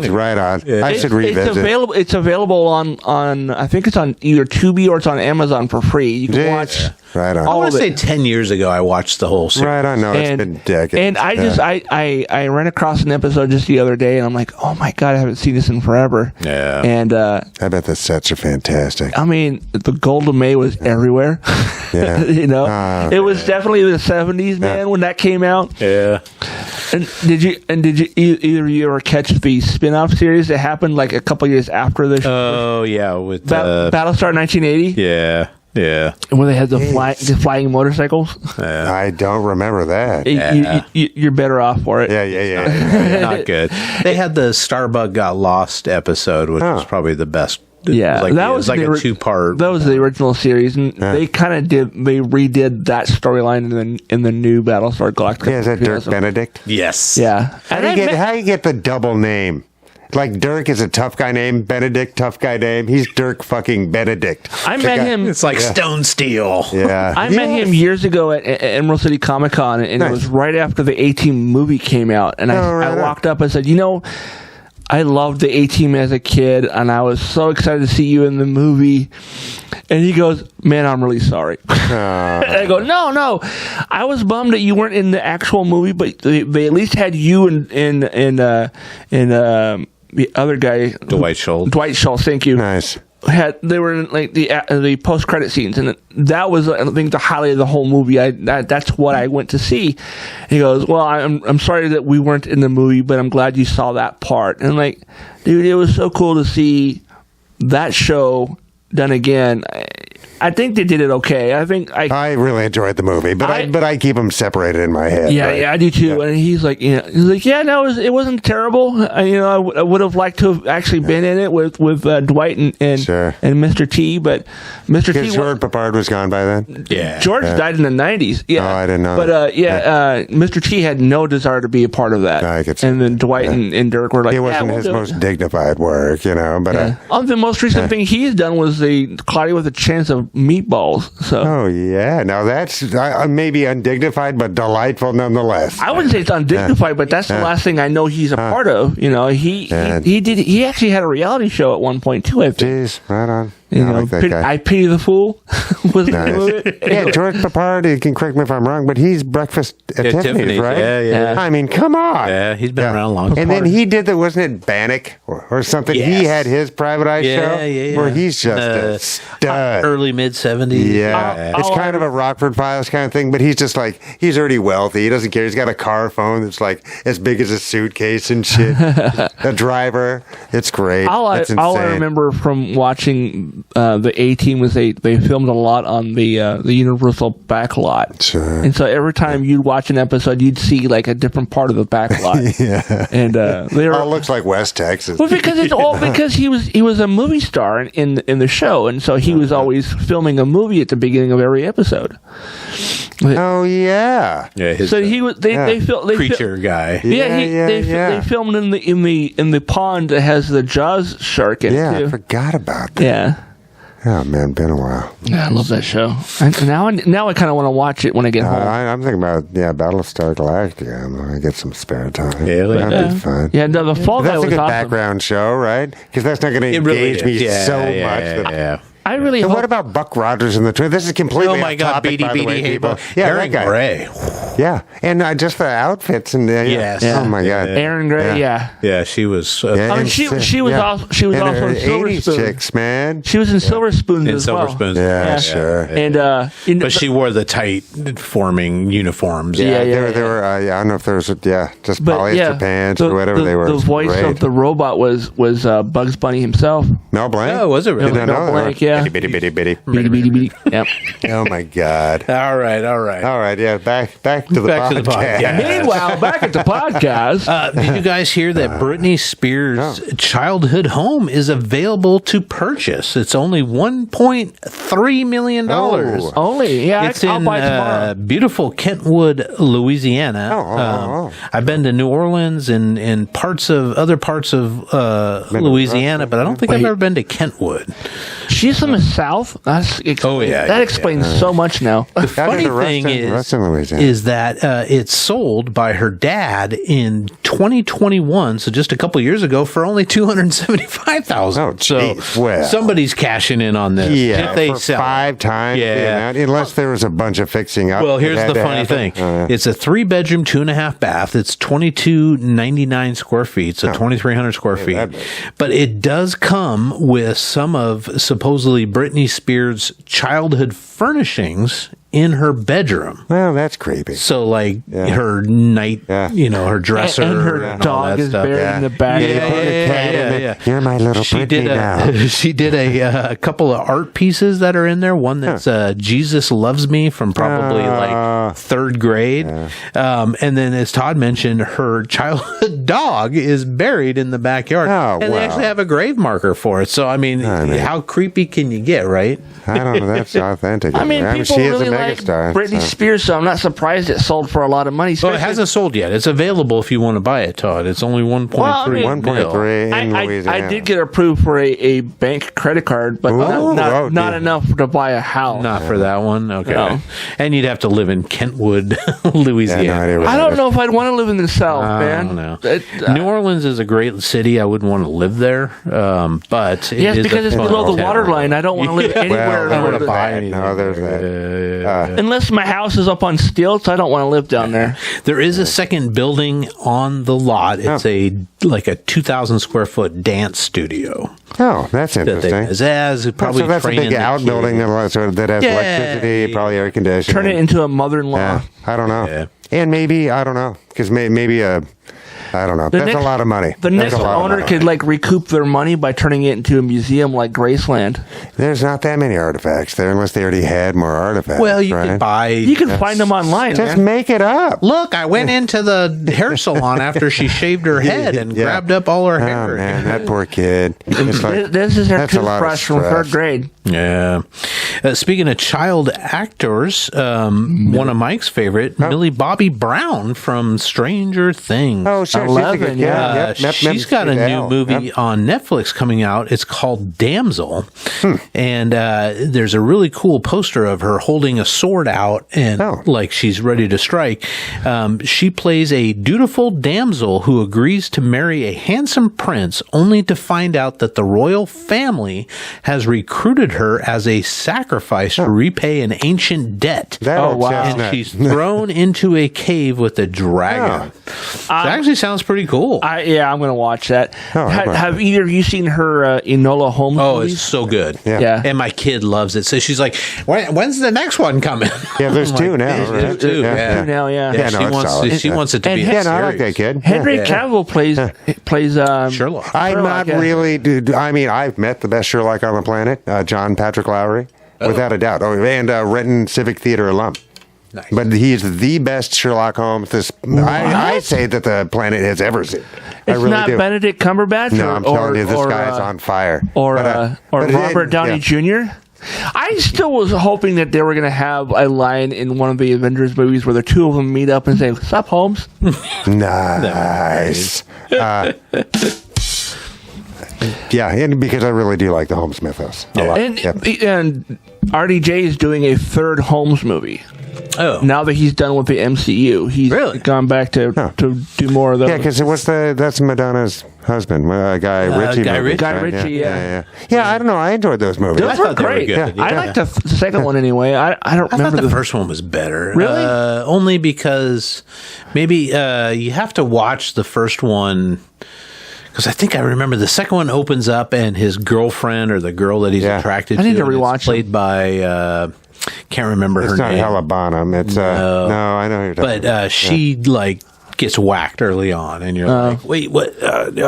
Right on. Yeah. I should revisit. It's available on. I think it's on either Tubi or it's on Amazon for free. You can watch. Right on. I want to say 10 years ago I watched the whole series. Right on. No, it's been decades. And I ran across an episode just the other day, and I'm like, oh my God, I haven't seen this in forever. Yeah. And I bet the sets are fantastic. I mean, the Golden May was everywhere. Yeah. It was definitely the 70s, man, when that came out. Yeah. And did you either of you ever catch the spin-off series that happened like a couple years after the Oh yeah, with Battlestar 1980? Yeah. Yeah. Where they had the flying motorcycles? Yeah. I don't remember that. You're better off for it. Yeah. Not good. They had the Starbug Got Lost episode, which was probably the best. Yeah, that was like a 2-part. That was the original series, and they kind of redid that storyline in the new Battlestar Galactica. Yeah, is that Dirk Benedict? Yes. Yeah. How do you get the double name? Like Dirk is a tough guy name, Benedict tough guy name. He's Dirk fucking Benedict. I met him. It's like Stone Steel. Yeah, I met him years ago at Emerald City Comic Con, and it was right after the A-Team movie came out. And I walked up and said, I loved the A-Team as a kid, and I was so excited to see you in the movie. And he goes, man, I'm really sorry. And I go, no. I was bummed that you weren't in the actual movie, but they at least had you and the other guy, Dwight Schultz. Dwight Schultz, thank you. Nice. They were in like the post credit scenes, and that was, I think, the highlight of the whole movie. That's what I went to see. He goes, well, I'm sorry that we weren't in the movie, but I'm glad you saw that part. And like, dude, it was so cool to see that show done again. I think they did it okay. I really enjoyed the movie, but I keep them separated in my head. Yeah, right? I do too. Yeah. And he's like, no, it wasn't terrible. I would have liked to have actually been in it with Dwight and Mr. T, but Mr. T. George Papard was gone by then. Yeah, George died in the 90s. Yeah, I didn't know. But Mr. T had no desire to be a part of that. I could see and then Dwight and Dirk were like, it wasn't his most dignified work, But the most recent thing he's done was the Cloudy with a Chance of Meatballs. So. Oh yeah, now that's maybe undignified, but delightful nonetheless. I wouldn't say it's undignified, but that's the last thing I know he's a part of. He actually had a reality show at one point too. I think. Jeez, right on. I Pity the Fool was the name of it. Yeah, George Papard, you can correct me if I'm wrong, but he's Breakfast at Tiffany's, right? Yeah. I mean, come on. Yeah, he's been around long. And then he did wasn't it Bannock or something? Yes. He had his private eye show where he's just a stud. Early mid-70s. Yeah. It's kind of a Rockford Files kind of thing, but he's just like, he's already wealthy. He doesn't care. He's got a car phone that's like as big as a suitcase and shit. A driver. It's great. All I remember from watching the A-Team was they filmed a lot on the Universal backlot. Sure. And so every time you'd watch an episode, you'd see like a different part of the backlot. Yeah. And it looks like West Texas. Well, because he was a movie star in the show, and so he was always filming a movie at the beginning of every episode. Oh yeah. Yeah. So he was they filmed creature guy. Yeah. They filmed in the pond that has the Jaws shark in it too. I forgot about that. Yeah. Oh man, been a while. Yeah, I love that show. Now I kind of want to watch it when I get home. I'm thinking about Battlestar Galactica. I'm gonna get some spare time. Yeah, that'd be fun. Yeah, the fall guy was that's a good awesome. background show, right? Because that's not going to engage me so much. I really And hope. what about Buck Rogers and the Twins? This is completely Oh my off God, topic, Beady by the Beady way, Hey people. Bo. Yeah, Aaron that guy. Gray. Yeah, and just the outfits and Yes. Oh my God. Aaron Gray, yeah. Yeah, she was. Yeah, I mean, and she was yeah. also And in her Silver 80s Spoon. chicks, man. She was in Silver Spoons in as Silver well. Spoons. Yeah, sure. And But she wore the tight forming uniforms. Yeah. They were. I don't know if there was just but polyester yeah, pants or whatever they were. The voice Great. of the robot was Bugs Bunny himself. Mel Blanc. Oh, was it really? Did I know that? Blanc, yeah. Bitty, bitty, bitty. Beady, beady, beady. Yep. Oh my God. All right. All right. Yeah. Back to the Back podcast. to the podcast. Meanwhile, back at the podcast. Did you guys hear that Brittany Spears' childhood home is available to purchase? It's only $1.3 million. Oh. Only, yeah, It's I'll in buy tomorrow. beautiful Kentwood, Louisiana. Oh. I've been to New Orleans and other parts of Louisiana, but I don't think I've ever been to Kentwood. She's from the South. That explains so much now. The funny thing is that it's sold by her dad in 2021, so just a couple years ago, for only $275,000. Oh, geez. Well. Somebody's cashing in on this. Yeah, If they for sell it. 5 times the amount, unless there was a bunch of fixing up. Well, that here's had the to funny happen. thing. It's a 3-bedroom, 2.5 bath. It's 2,299 square feet, so 2,300 square feet. But it does come with some of supposedly Britney Spears' childhood furnishings in her bedroom. Well, that's creepy. So, like her night, her dresser, and her dog is buried in the back. Yeah. You're my little Britney now. She did a couple of art pieces that are in there. One that's Jesus Loves Me from probably like 3rd grade. And then, as Todd mentioned, her childhood dog is buried in the backyard. And they actually have a grave marker for it. So, I mean, how creepy can you get, right? I don't know. That's authentic. I mean, people she is really a like megastar. Britney Spears, so I'm not surprised it sold for a lot of money. Well, it hasn't sold yet. It's available if you want to buy it, Todd. It's only 1.3. Well, I mean, 1.3 in Louisiana. I did get approved for a bank credit card, but not enough to buy a house. Not for that one? Okay. No. And you'd have to live in Kentwood, Louisiana. Yeah, I don't know if I'd want to live in the South, man. I don't know. New Orleans is a great city. I wouldn't want to live there. But yes, because it's below the waterline. I don't want to live anywhere. Well, want to buy anything. No, there's that. Unless my house is up on stilts, I don't want to live down there. There is a second building on the lot. It's a 2,000 square foot dance studio. Oh, that's That interesting. they has probably So that's a training big the outbuilding kids. that has electricity, probably air conditioning. Turn it into a mother-in-law. Yeah, I don't know. Yeah. And maybe, I don't know, because maybe I don't know. That's a lot of money. The next owner could recoup their money by turning it into a museum like Graceland. There's not that many artifacts there unless they already had more artifacts. Well, you right? could buy. You can find them online. Just man. make it up. Look, I went into the hair salon after she shaved her head and grabbed up all her hair. Oh, man, that poor kid. It's like, This is her that's a lot of toothbrush from stress. 3rd grade. Yeah. Speaking of child actors, one of Mike's favorite, Millie Bobby Brown from Stranger Things. Oh, sure. 11, yeah. She's got a new movie on Netflix coming out. It's called Damsel. And there's a really cool poster of her holding a sword out and like she's ready to strike. She plays a dutiful damsel who agrees to marry a handsome prince only to find out that the royal family has recruited her as a sacrifice to repay an ancient debt. And she's thrown into a cave with a dragon. It actually sounds pretty cool. I'm going to watch that. Have either of you seen her Enola Holmes movies? It's so good. Yeah. And my kid loves it. So she's like, when's the next one coming? Yeah, there's 2 now. Right? There's 2. Two now, She wants it to be. Yeah, no, I like that kid. Henry Cavill plays Sherlock. I'm not really, dude. I mean, I've met the best Sherlock on the planet, John Patrick Lowry, without a doubt. Oh, and Renton Civic Theater alum. Nice. But he's the best Sherlock Holmes I say that the planet has ever seen. I really not do. Benedict Cumberbatch? No, I'm telling you, this guy's on fire. Or Robert Downey Jr.? I still was hoping that they were going to have a line in one of the Avengers movies where the 2 of them meet up and say, "Sup, Holmes?" Nice. Yeah, and because I really do like the Holmes mythos. A lot. And RDJ is doing a 3rd Holmes movie. Oh. Now that he's done with the MCU, he's gone back to do more of those. Yeah, because that's Madonna's husband, Guy Ritchie. Guy movies, Guy right? Ritchie, yeah. I don't know. I enjoyed those movies. Those were thought they were great. good, yeah. I liked the second one anyway. I don't I remember thought the first one was better. Really? Only because maybe you have to watch the first one. Because I think I remember the second one opens up and his girlfriend or the girl that he's attracted to. I need to and rewatch it's played by can't remember her It's not name. Hella Bonham. It's no, I know who you're talking But about. she like gets whacked early on, and you're like, wait, what? And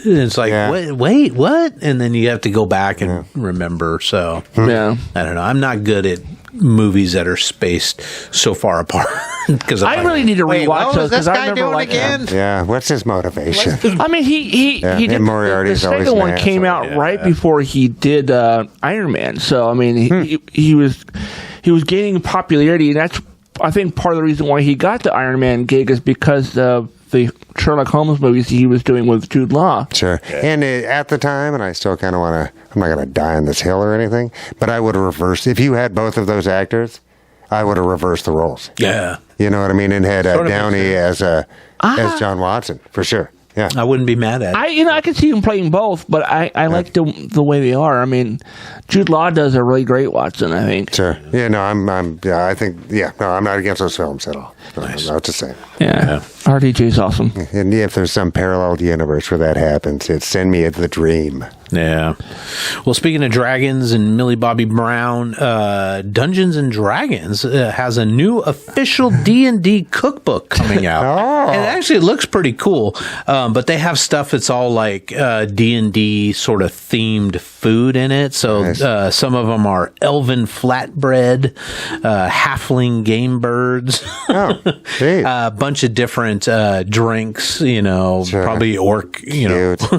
it's like, wait, what? And then you have to go back and remember. So Yeah. I don't know. I'm not good at movies that are spaced so far apart because I really need to wait, rewatch what those was this because I guy remember doing like again? Yeah, what's his motivation? I mean, he did and Moriarty's the always second an one came asshole. out right before he did Iron Man. So I mean, he was gaining popularity, and that's I think part of the reason why he got the Iron Man gig is because of the Sherlock Holmes movies he was doing with Jude Law. Sure. And at the time, and I still kind of want to, I'm not going to die on this hill or anything, but I would have reversed, if you had both of those actors, I would have reversed the roles. Yeah. You know what I mean? And had Sort of Downey as John Watson, for sure. Yeah. I wouldn't be mad at it. I can see him playing both, but I like the way they are. I mean, Jude Law does a really great Watson, I think. Sure. Yeah, no, I'm I'm not against those films at all. Nice. Not to say. Yeah. RDJ's awesome. And if there's some parallel universe where that happens, it's send me the dream. Yeah. Well, speaking of dragons and Millie Bobby Brown, Dungeons and Dragons has a new official D&D cookbook coming out. And actually, it looks pretty cool. But they have stuff that's all like D&D sort of themed food in it. So Nice. some of them are elven flatbread, halfling game birds, Oh, geez. a bunch of different drinks, probably orc,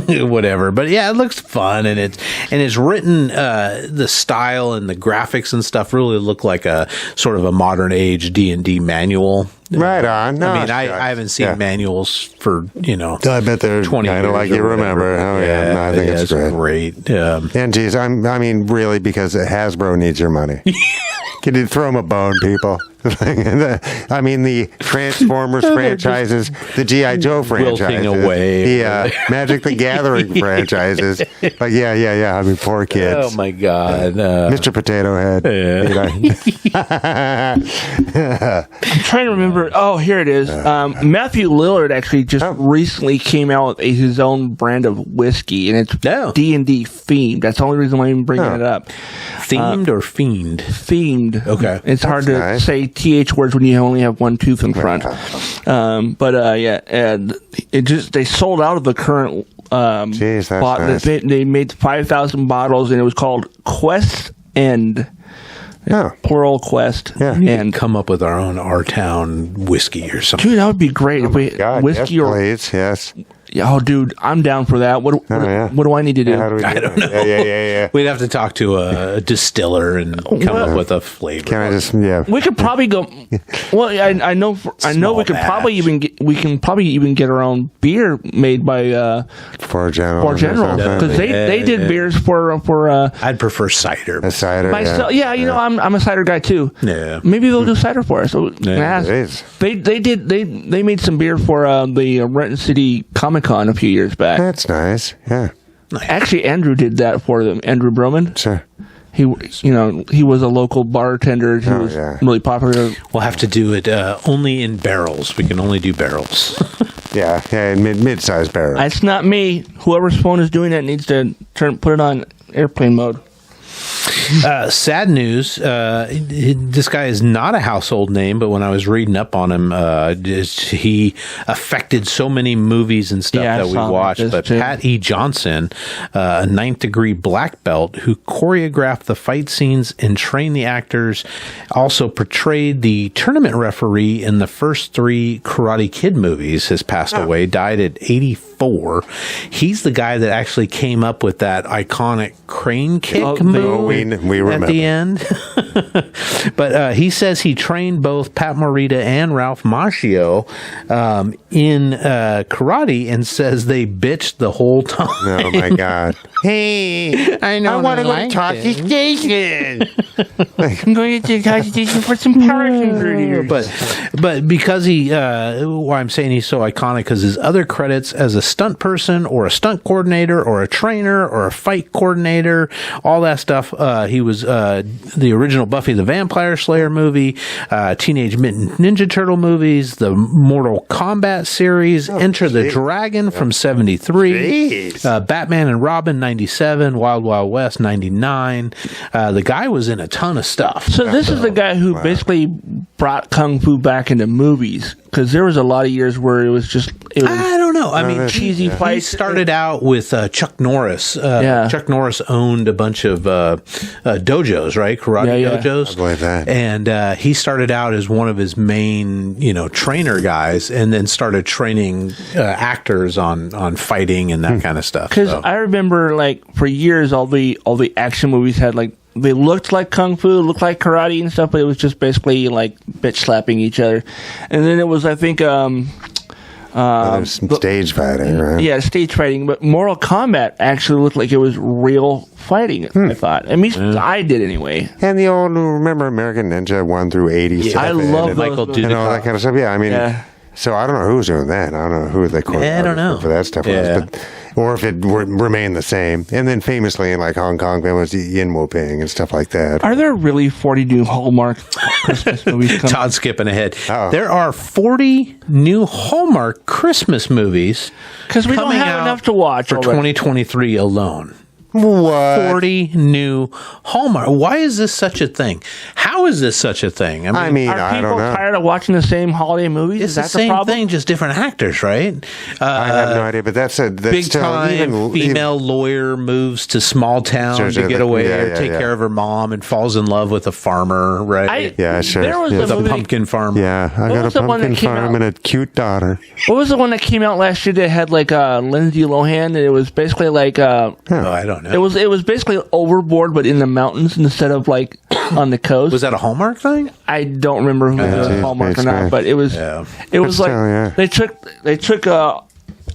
whatever. But yeah, it looks fun, and it's written. The style and the graphics and stuff really look like a sort of a modern age D&D manual. Right on. No, I mean, I haven't seen manuals for I bet they're 20 kind of years like or you remember. whatever. Oh yeah, no, I think it's great. And geez, I mean, really, because Hasbro needs your money. Can you throw them a bone, people? I mean, the Transformers franchises, the G.I. Joe franchises, away. the Magic the Gathering franchises. But yeah. I mean, poor kids. Oh my God, Mr. Potato Head. I'm trying to remember. Oh, here it is. Matthew Lillard actually just recently came out with his own brand of whiskey, and it's D&D themed. That's the only reason why I'm bringing it up. Themed or fiend? Themed. Okay. It's hard to say TH words when you only have one tooth in front. And they sold out of the current. Jeez, that's nice. They made 5,000 bottles, and it was called Quest End. Plural Quest. And come up with our own R-Town whiskey or something. Dude, that would be great if we whiskey yes, please, yes. Oh, dude, I'm down for that. What do I need to do? Yeah, how do we do I don't know. Yeah. We'd have to talk to a distiller and come up with a flavor. Can I just We could probably go. Well, I know we could probably even get our own beer made by Four General because they did beers for I'd prefer cider. a cider. myself. Yeah, I'm a cider guy too. Yeah. Maybe they'll do cider for us. So, is. They made some beer for the Renton City Comic-Con a few years back. That's nice. Yeah. Actually, Andrew did that for them. Andrew Broman. Sure. He was a local bartender who was really popular. We'll have to do it only in barrels. We can only do barrels. Yeah, mid-sized barrel. It's not me. Whoever's phone is doing that needs to put it on airplane mode. Sad news. This guy is not a household name, but when I was reading up on him, he affected so many movies and stuff that we watched. But Pat E. Johnson, a 9th degree black belt who choreographed the fight scenes and trained the actors, also portrayed the tournament referee in the first 3 Karate Kid movies, has passed away, died at 84. He's the guy that actually came up with that iconic crane kick move. We remember. At the end. But he says he trained both Pat Morita and Ralph Macchio in karate and says they bitched the whole time. Oh, my God. Hey, I know I want to they go to liked Tossy Station. I'm going to Tossy Station for some parachute. But because he, why I'm saying he's so iconic, because his other credits as a stunt person or a stunt coordinator or a trainer or a fight coordinator, all that stuff. He was the original Buffy the Vampire Slayer movie, Teenage Mutant Ninja Turtle movies, the Mortal Kombat series, Enter the Dragon from 73, Batman and Robin 97, Wild Wild West 99. The guy was in a ton of stuff. So this is the guy who basically brought Kung Fu back into movies, because there was a lot of years where it was I don't know. I mean, cheesy fights. He started out with Chuck Norris. Chuck Norris owned a bunch of dojos, right? Karate dojos. I believe that. And he started out as one of his main, trainer guys, and then started training actors on fighting and that kind of stuff. Because I remember, for years, all the action movies had they looked like kung fu, looked like karate and stuff, but it was just basically bitch slapping each other. And then it was, I think, there's some stage fighting, right? Yeah, stage fighting. But Mortal Kombat actually looked like it was real fighting, I thought. I mean, I did anyway. And the old, remember American Ninja 1 through 87? I love those Michael movies. And all that kind of stuff. Yeah, I mean, so I don't know who's doing that. I don't know who they I don't know for that stuff was. But, or if it remained the same. And then famously in Hong Kong, there was Yin Wo Ping and stuff like that. Are there really 40 new Hallmark Christmas movies coming? Todd's skipping ahead. Oh. There are 40 new Hallmark Christmas movies Because we don't have enough to watch for 2023 alone. What? 40 new Hallmark. Why is this such a thing? How is this such a thing? Are I people don't know. tired of watching the same holiday movies? It's Is that the same problem? thing, just different actors, right? I have no idea, but that's Big still time female lawyer moves to small town to get away or take care of her mom and falls in love with a farmer, right? Yeah, sure. There was With a a movie, pumpkin farmer. Yeah, I got a pumpkin farm and a cute daughter. What was the one that came out last year that had Lindsay Lohan? And it was basically Oh, I don't know. it was basically Overboard, but in the mountains instead of on the coast. Was that a Hallmark thing? I don't remember if it was Hallmark or not, but it was. Yeah. It was still, they took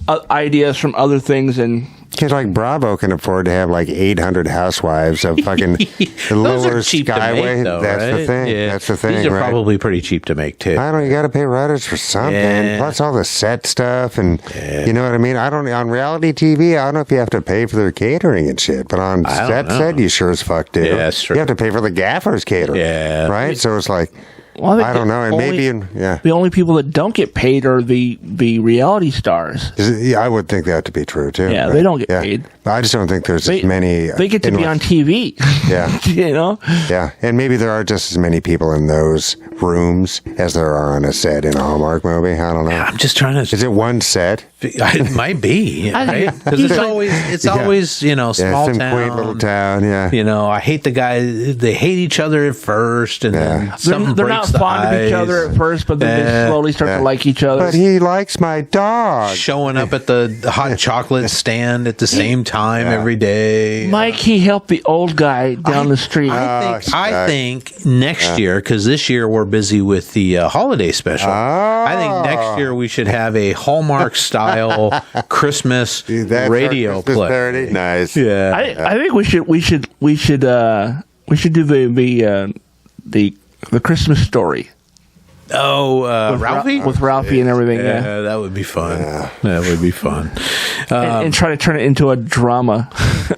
ideas from other things and. Because Bravo can afford to have 800 housewives of fucking the lower Skyway. Though, That's right? the thing. Yeah. That's the thing. These are right? probably pretty cheap to make too. I don't. You got to pay writers for something. Yeah. Plus all the set stuff, and you know what I mean. I don't on reality TV. I don't know if you have to pay for their catering and shit, but on set, you sure as fuck do. Yeah, that's true. You have to pay for the gaffer's catering. Yeah. Right. So it's Well, I don't know. And maybe the only people that don't get paid are the reality stars. I would think that to be true too. Yeah, right? they don't get paid. I just don't think there's as many. They get to be on TV. Yeah. Yeah, and maybe there are just as many people in those rooms as there are on a set in a Hallmark movie. I don't know. I'm just trying to. Is it one set? It might be, right? Because it's always small some town, quaint little town. Yeah. I hate the guy. They hate each other at first, and then something They're breaks not fond of each other at first, but then they slowly start to like each other. But he likes my dog. Showing up at the hot chocolate stand at the same time every day. Mike, he helped the old guy down the street. I think next year, because this year we're busy with the holiday special. I think next year we should have a Hallmark style Christmas radio Christmas play. parody. Nice. Yeah, I think we should do the Christmas story. Oh, Ralphie? With Ralphie and everything. Yeah, that would be fun. Yeah. That would be fun. And try to turn it into a drama.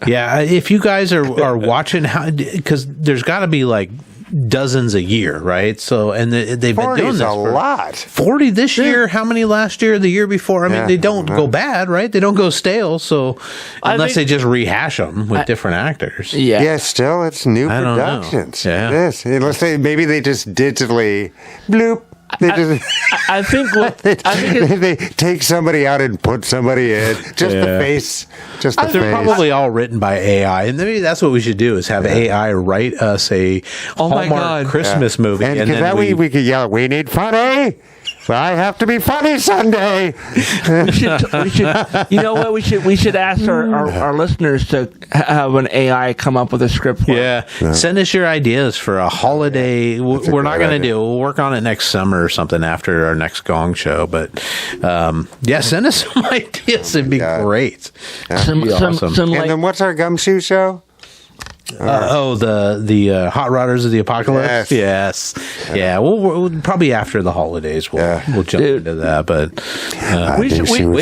Yeah, if you guys are watching, because there's got to be dozens a year, right? So, and they've been doing this a lot. 40 this year. How many last year? The year before? I mean, they don't go bad, right? They don't go stale. So, unless they just rehash them with different actors. Yeah, still, it's new productions. Yeah. It is. Unless maybe they just digitally bloop. I think they take somebody out and put somebody in. Just the face. Just the face. They're probably all written by AI, and maybe that's what we should do: is have AI write us a Hallmark Christmas movie, and then that way we could yell, "We need funny." I have to be funny Sunday. we should, you know what? We should ask our listeners to have an AI come up with a script for it. Send us your ideas for a holiday. We're not going to do it. We'll work on it next summer or something after our next Gong show. But send us some ideas. It'd be great. Some And then what's our gumshoe show? The Hot Rodders of the Apocalypse. Yes. Yeah. We'll probably after the holidays. We'll jump into that. But we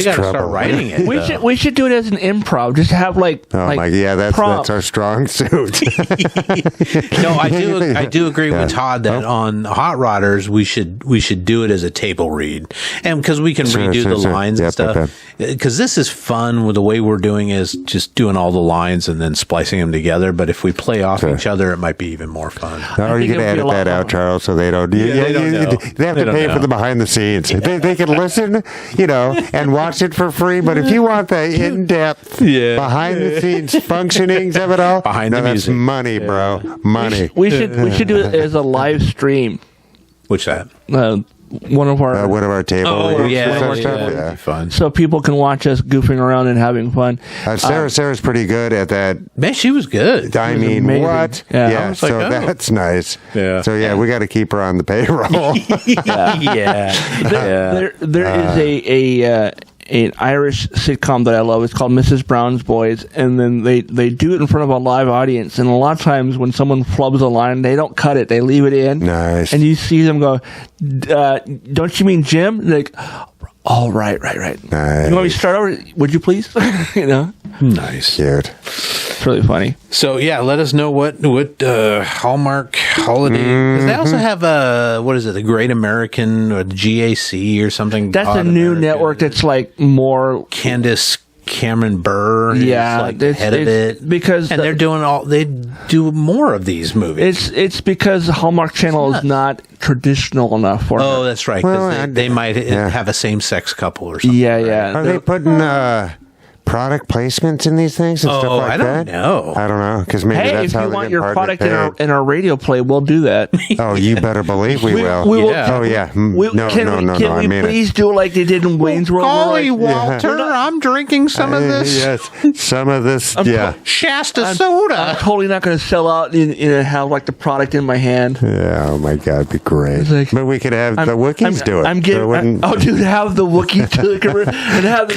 got to start writing it. We should do it as an improv. Just have that's our strong suit. No, I do agree with Todd that on Hot Rodders we should do it as a table read, and because we can redo the lines and stuff. Because this is fun. With the way we're doing is just doing all the lines and then splicing them together. But if we play off each other, it might be even more fun. Or you can edit that out, Charles, so they don't. They have to pay for the behind the scenes. They can listen, and watch it for free. But if you want the in-depth, behind the scenes functionings of it all, that's money, bro. Money. We should do it as a live stream. Which that? One of our tables. That'd be fun. So people can watch us goofing around and having fun. Sarah's pretty good at that. Man, she was good. I mean, amazing. What? Yeah. So that's nice. Yeah. So we got to keep her on the payroll. There is an Irish sitcom that I love. It's called Mrs. Brown's Boys, and then they do it in front of a live audience. And a lot of times when someone flubs a line, they don't cut it; they leave it in. Nice. And you see them go, "Don't you mean Jim?" And they're like, "Oh, right. Nice. You want me to start over? Would you please?" Nice. Cute. It's really funny. So let us know what Hallmark holiday. Because they also have the Great American or the GAC or something. That's a new network that's like more Candace Cameron Burr. Yeah, is the head of it because they do more of these movies. It's because the Hallmark Channel is not traditional enough for. Oh, that's right. Well, they might have a same-sex couple or something. Yeah. Are they putting product placements in these things and stuff like that? I don't know. Because maybe that's if how you they want get your product paid. in our radio play, we'll do that. Oh, you better believe we will. Oh, yeah. Can we please do it like they did in Wayne's World? Golly, Walter, I'm drinking some of this. Yes, some of this. Shasta soda. I'm totally not going to sell out and have like the product in my hand. Yeah, oh my God, it'd be great. But we could have the Wookiees do it. Dude, have the Wookiees do it and have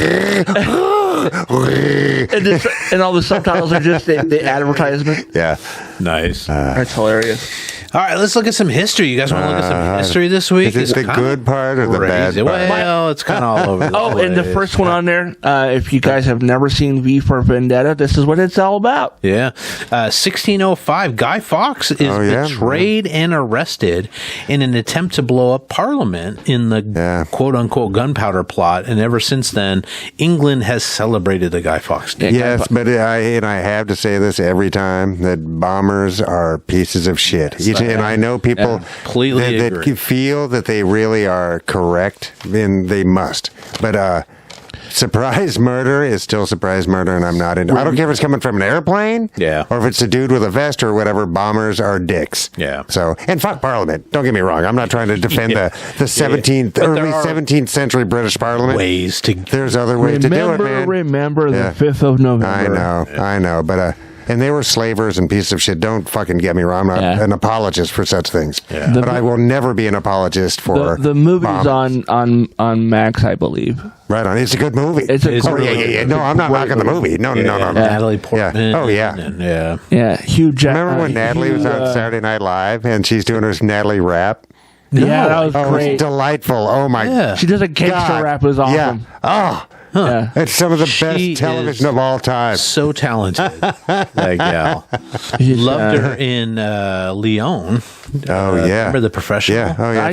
and all the subtitles are just the advertisement. Yeah. Nice. That's hilarious. All right, let's look at some history. You guys want to look at some history this week? Is it the good part or the bad part? Well, it's kind of all over the place. And the first one on there, if you guys have never seen V for Vendetta, this is what it's all about. Yeah. 1605, Guy Fawkes is betrayed and arrested in an attempt to blow up Parliament in the quote-unquote gunpowder plot. And ever since then, England has celebrated the Guy Fawkes Day. Yes, but I have to say this every time, that bombers are pieces of shit. And I know people that feel that they really are correct, and they must. But surprise murder is still surprise murder, and I'm not into. I don't care if it's coming from an airplane, or if it's a dude with a vest or whatever. Bombers are dicks. Yeah. So, and fuck Parliament. Don't get me wrong. I'm not trying to defend the 17th, early 17th century British Parliament. There's other ways to do it, man. Remember the 5th of November. I know, but. And they were slavers and pieces of shit. Don't fucking get me wrong. I'm not an apologist for such things. Yeah. But I will never be an apologist for the movie's on Max, I believe. Right on. It's a good movie. It's a No, I'm not knocking the movie. No. Natalie Portman. Yeah. Oh, yeah. Yeah. Hugh Jackman. Remember when Natalie was on Saturday Night Live and she's doing her Natalie rap? Yeah, that was great. It was delightful. Oh, my God. She does a gangster rap. It was awesome. Yeah. Oh. Huh. Yeah. It's some of the best television of all time. So talented, that gal. Loved her in Leon. Oh yeah, remember The Professional? Yeah, oh yeah.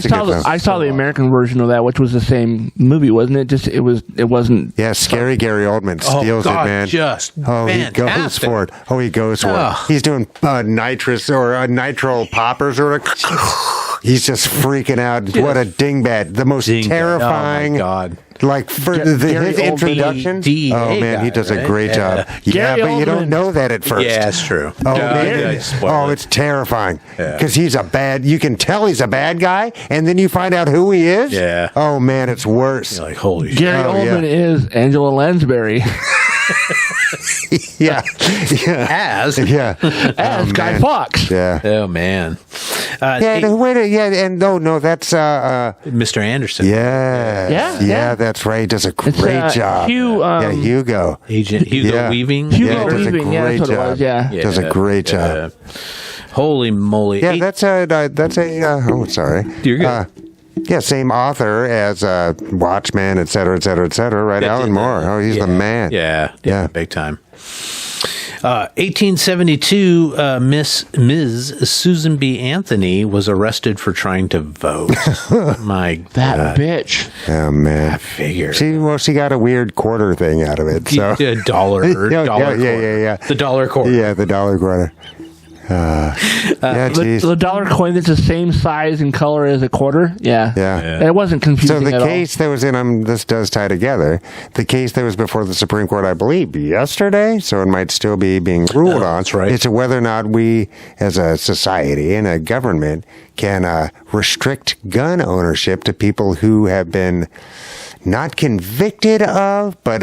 I saw the American version of that, which was the same movie, wasn't it? It wasn't. Yeah, scary Gary Oldman steals it, man. Fantastic. He goes for it. He goes for it. He's doing nitrous or nitro poppers or. He's just freaking out. What a dingbat. The most terrifying. Oh, my God. Like, for his introduction. DEA oh, man, guy, he does a great job. Gary But you don't Oldman. know that at first. Yeah, it's true. Oh, man. It's terrifying. Because he's you can tell he's a bad guy, and then you find out who he is. Yeah. Oh, man, it's worse. You're like, holy shit. Gary Oldman is Angela Lansbury yeah. As as Guy Fawkes. Yeah. Oh man. That's Mr. Anderson. Yeah, that's right. He does a great job. Hugo. Agent Hugo Weaving. Hugo does a Weaving, great that's what job. it was, yeah. Does a great job. Holy moly. Yeah, that's a sorry. You're good. Same author as Watchmen, et cetera, right? Alan Moore. Oh, he's the man. Yeah, big time. 1872, Ms. Susan B. Anthony was arrested for trying to vote. That bitch. Oh, man. I figured. She got a weird quarter thing out of it. So. A dollar. Yeah. The dollar quarter. Yeah, the dollar quarter. The dollar coin that's the same size and color as a quarter. Yeah. It wasn't confusing. So the at case that was in this does tie together. The case that was before the Supreme Court, I believe, yesterday, so it might still be being ruled on. That's right. It's whether or not we, as a society and a government, can restrict gun ownership to people who have been not convicted of, but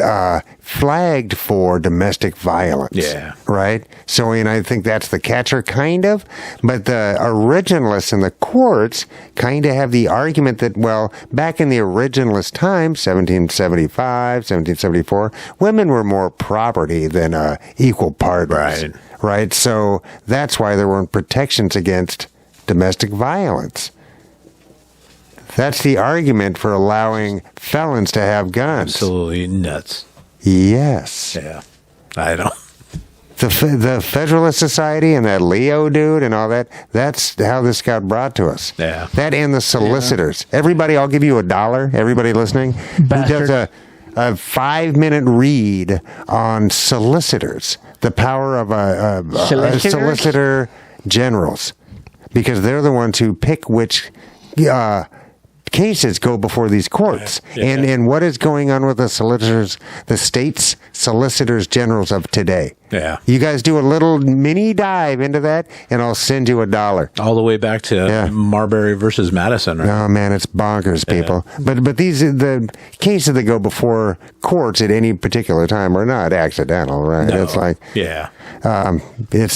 flagged for domestic violence. Yeah. Right? So, I think that's the catcher, kind of. But the originalists in the courts kind of have the argument that, well, back in the originalist time, 1775, 1774, women were more property than equal partners. Right? So that's why there weren't protections against domestic violence. That's the argument for allowing felons to have guns. Absolutely nuts. Yes. Yeah. I don't. The Federalist Society and that Leo dude and all that, that's how this got brought to us. Yeah. That and the solicitors. Everybody, I'll give you $1, everybody listening, Bastard. who does a 5-minute read on solicitors, the power of a solicitor generals, because they're the ones who pick which cases go before these courts. And what is going on with the state's solicitors generals of today. Yeah. You guys do a little mini dive into that, and I'll send you $1. All the way back to Marbury versus Madison, right? Oh, man, it's bonkers, people. But these, the cases that go before courts at any particular time are not accidental, right? No. It's like... Their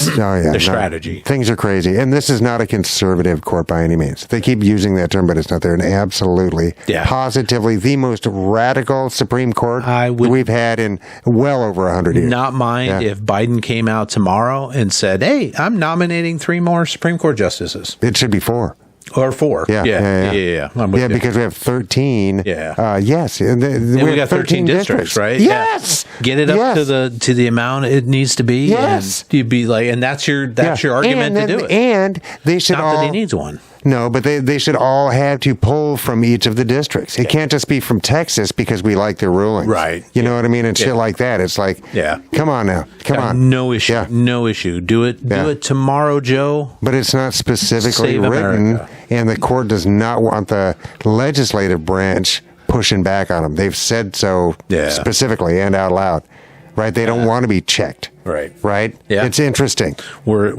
strategy. Things are crazy. And this is not a conservative court by any means. They keep using that term, but it's not. They're an absolutely, positively the most radical Supreme Court we've had in well over 100 years. Not mind if Biden came out tomorrow and said, hey, I'm nominating 3 more Supreme Court justices. It should be 4. Or 4. Yeah. I'm with you. Because we have 13. Yes. And we got 13 districts, right? Yes. Yeah. Get it up to the amount it needs to be. Yes. And you'd be like, and that's your argument to do it. And they should Not that he needs one. No, but they should all have to pull from each of the districts. It can't just be from Texas because we like their rulings. Right. You know what I mean? And shit like that. It's like, come on now. Come on. No issue. No issue. Do it tomorrow, Joe. But it's not specifically Save written, America. and the court does not want the legislative branch pushing back on them. They've said so specifically and out loud. Right? They don't want to be checked. Right. Yeah. It's interesting. We're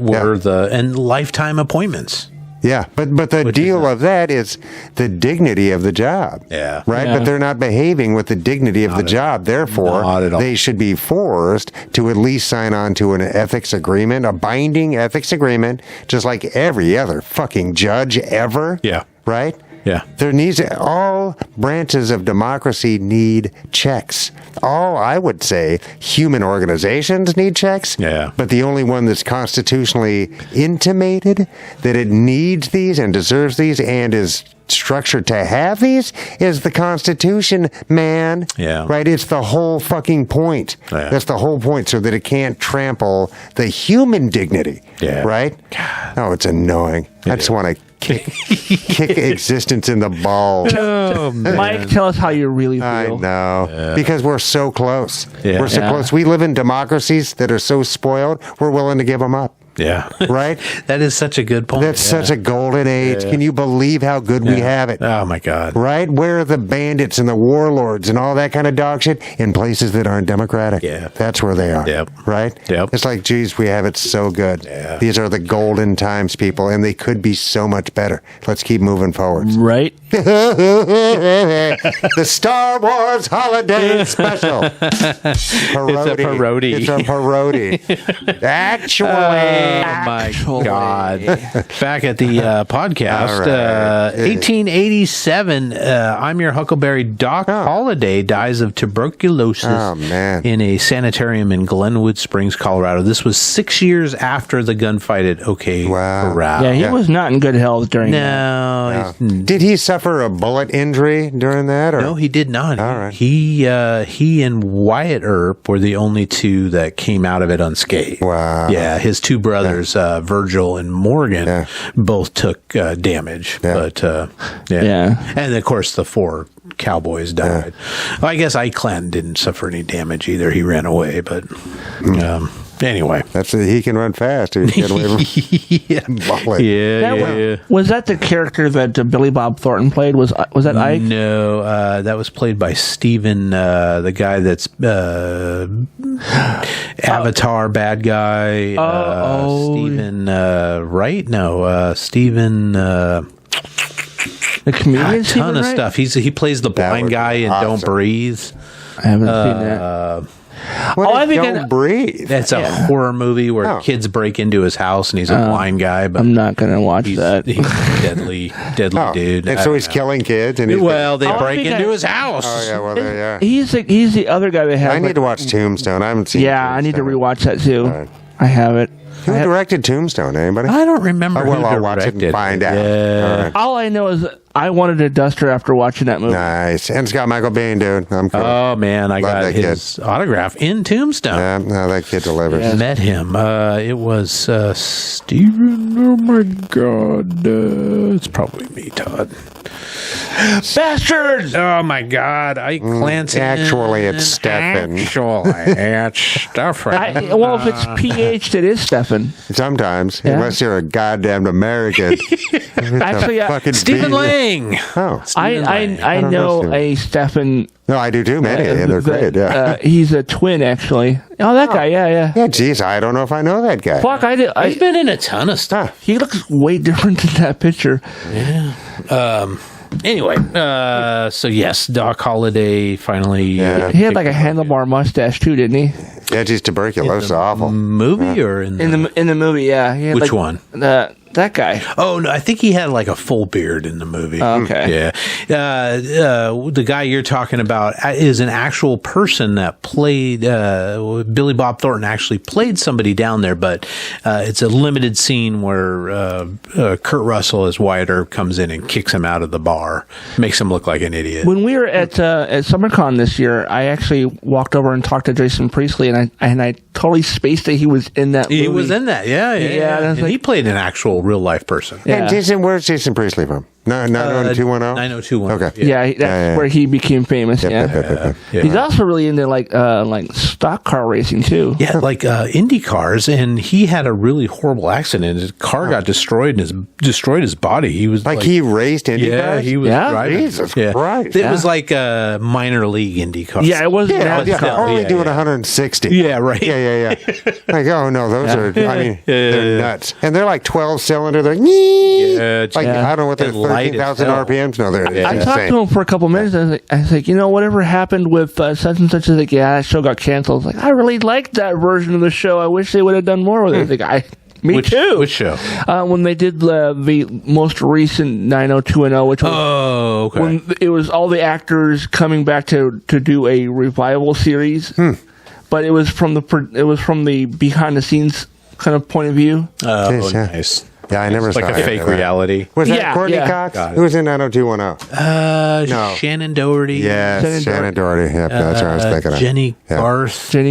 and lifetime appointments. Yeah, but the deal of that is the dignity of the job. Yeah. Right? Yeah. But they're not behaving with the dignity of the job. Therefore, they should be forced to at least sign on to an ethics agreement, a binding ethics agreement, just like every other fucking judge ever. Yeah. Right? Yeah. All branches of democracy need checks. All, I would say, human organizations need checks. Yeah. But the only one that's constitutionally intimated that it needs these and deserves these and is structured to have these is the Constitution, man. Yeah. Right? It's the whole fucking point. Yeah. That's the whole point, so that it can't trample the human dignity. Yeah. Right? God. Oh, it's annoying. I just want to kick existence in the balls. Oh, Mike, tell us how you really feel. I know. Because we're so close. Yeah. We're so close. We live in democracies that are so spoiled, we're willing to give them up. Yeah. Right? That is such a good point. That's such a golden age. Can you believe how good we have it? Oh, my God. Right? Where are the bandits and the warlords and all that kind of dog shit? In places that aren't democratic. Yeah. That's where they are. Yep. Right? Yep. It's like, geez, we have it so good. Yeah. These are the golden times, people, and they could be so much better. Let's keep moving forward. Right? The Star Wars Holiday Special. parody. It's a parody. Actually. Oh, my God. Back at the podcast, 1887, I'm Your Huckleberry Doc Holliday dies of tuberculosis in a sanitarium in Glenwood Springs, Colorado. This was 6 years after the gunfight at OK Corral. Yeah, he was not in good health during that. No. Did he suffer a bullet injury during that? Or? No, he did not. All right. He and Wyatt Earp were the only two that came out of it unscathed. Wow. Yeah, his two brothers, Virgil and Morgan, both took damage. But and of course the 4 cowboys died. Well, I guess Ike Clanton didn't suffer any damage either. He ran away, but anyway, that's he can run fast. He can get away from bullet. Was that the character that Billy Bob Thornton played? Was that Ike? No, that was played by Steven, the guy that's Avatar bad guy. Steven Wright? No, Steven. The comedian. A ton of stuff. He plays the blind guy in Don't Breathe. I haven't seen that. Don't Breathe. That's a horror movie where kids break into his house and he's a blind guy. But I'm not going to watch that. He's a deadly dude. And so he's killing kids. And they break into his house. Oh yeah, well he's the other guy they have. I need to watch Tombstone. I haven't seen. Yeah, Tombstone. I need to rewatch that too. Right. I have it. Who directed Tombstone? Anybody? I don't remember. I'll watch it and find out. Yeah. All I know is I wanted a duster after watching that movie. Nice. And it's got Michael Biehn, dude. I'm cool. Oh, man. I got his autograph in Tombstone. Yeah, no, that kid delivers. Yeah. Met him. It was Steven. Oh, my God. It's probably me, Todd. Bastards! Oh, my God. Ike Clanton. Actually, it's Stefan. It's Stefan. Well, if it's PH, it is Stefan. Sometimes. Unless you're a goddamn American. Actually, Stephen Lang. Oh. I know a Stefan. No, I do too. Many of them. They're great. Yeah. He's a twin, actually. Oh, that guy. Yeah. Yeah, geez, I don't know if I know that guy. Fuck, He's been in a ton of stuff. He looks way different than that picture. Yeah. Anyway, so yes, Doc Holliday finally. He had like a handlebar mustache too, didn't he? Yeah, geez, tuberculosis, awful. Movie or in the movie? Yeah. He had which one? That guy. Oh no, I think he had like a full beard in the movie. Okay. Yeah. The guy you're talking about is an actual person that played Billy Bob Thornton. Actually played somebody down there, but it's a limited scene where Kurt Russell as Wyatt Earp comes in and kicks him out of the bar, makes him look like an idiot. When we were at SummerCon this year, I actually walked over and talked to Jason Priestley, and I totally spaced that he was in that movie. He was in that, yeah. And he played an actual real life person. Yeah. And where's Jason Priestley from? 90210? 90210. Okay. Yeah, that's where he became famous. Yeah. He's also really into like stock car racing too. Yeah, like Indy cars, and he had a really horrible accident. His car got destroyed and destroyed his body. He was like he raced Indy cars? Yeah, he was driving. Jesus Christ. It was like a minor league Indy car. Yeah, it wasn't only doing 160. Yeah, right. Yeah. Like, oh no, those are, I mean, they're nuts. And they're like 12 cylinder. They're like, I don't know what they're 13,000 RPMs. No, they're I talked to him for a couple minutes. I was like, whatever happened with such and such? Like, that show got canceled. I was like, I really liked that version of the show. I wish they would have done more with it. Me too. Which show? When they did the most recent 90210, which was when it was all the actors coming back to do a revival series, but it was from the behind the scenes kind of point of view. Oh, nice. Yeah, I never saw like a fake reality. Was that Courtney Cox? Who was in 90210? No. Shannon Doherty. Yes, Shannon Doherty. Yep, that's what I was thinking of. Jenny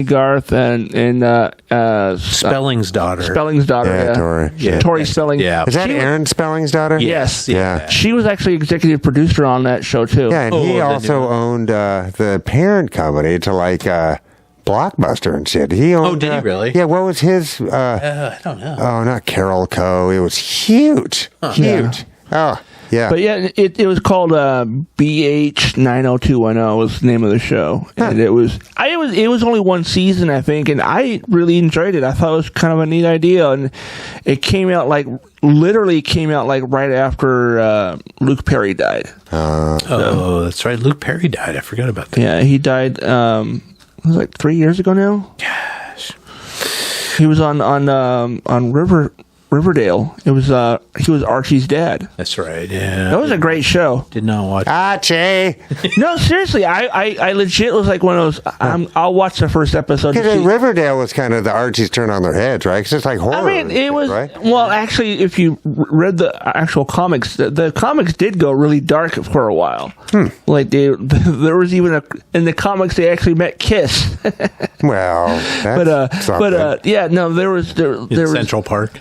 Garth. And Spelling's daughter. Yeah, Tori Spelling. Yeah. Is that Aaron Spelling's daughter? Yes. Yeah. She was actually executive producer on that show too. Yeah, and he also owned the parent company to Blockbuster and shit. He owned, did he really? Yeah, what was his? I don't know. Oh, not Carol Co. It was huge. Huge. Oh, yeah. But yeah, it was called BH 90210 was the name of the show, and it was only one season, I think, and I really enjoyed it. I thought it was kind of a neat idea, and it came out literally right after Luke Perry died. That's right. Luke Perry died. I forgot about that. Yeah, he died. It was like 3 years ago now. Gosh. He was on Riverdale. It was he was Archie's dad. That's right. Yeah, that was a great show. Did not watch Archie. No, seriously, I legit was like one of those. I'll watch the first episode. Because Riverdale was kind of the Archies turn on their heads, right? Because it's like horror. I mean, it was right? Well, actually, if you read the actual comics, the comics did go really dark for a while. Like there was even in the comics they actually met Kiss. Well, that's yeah, no, there was Central Park.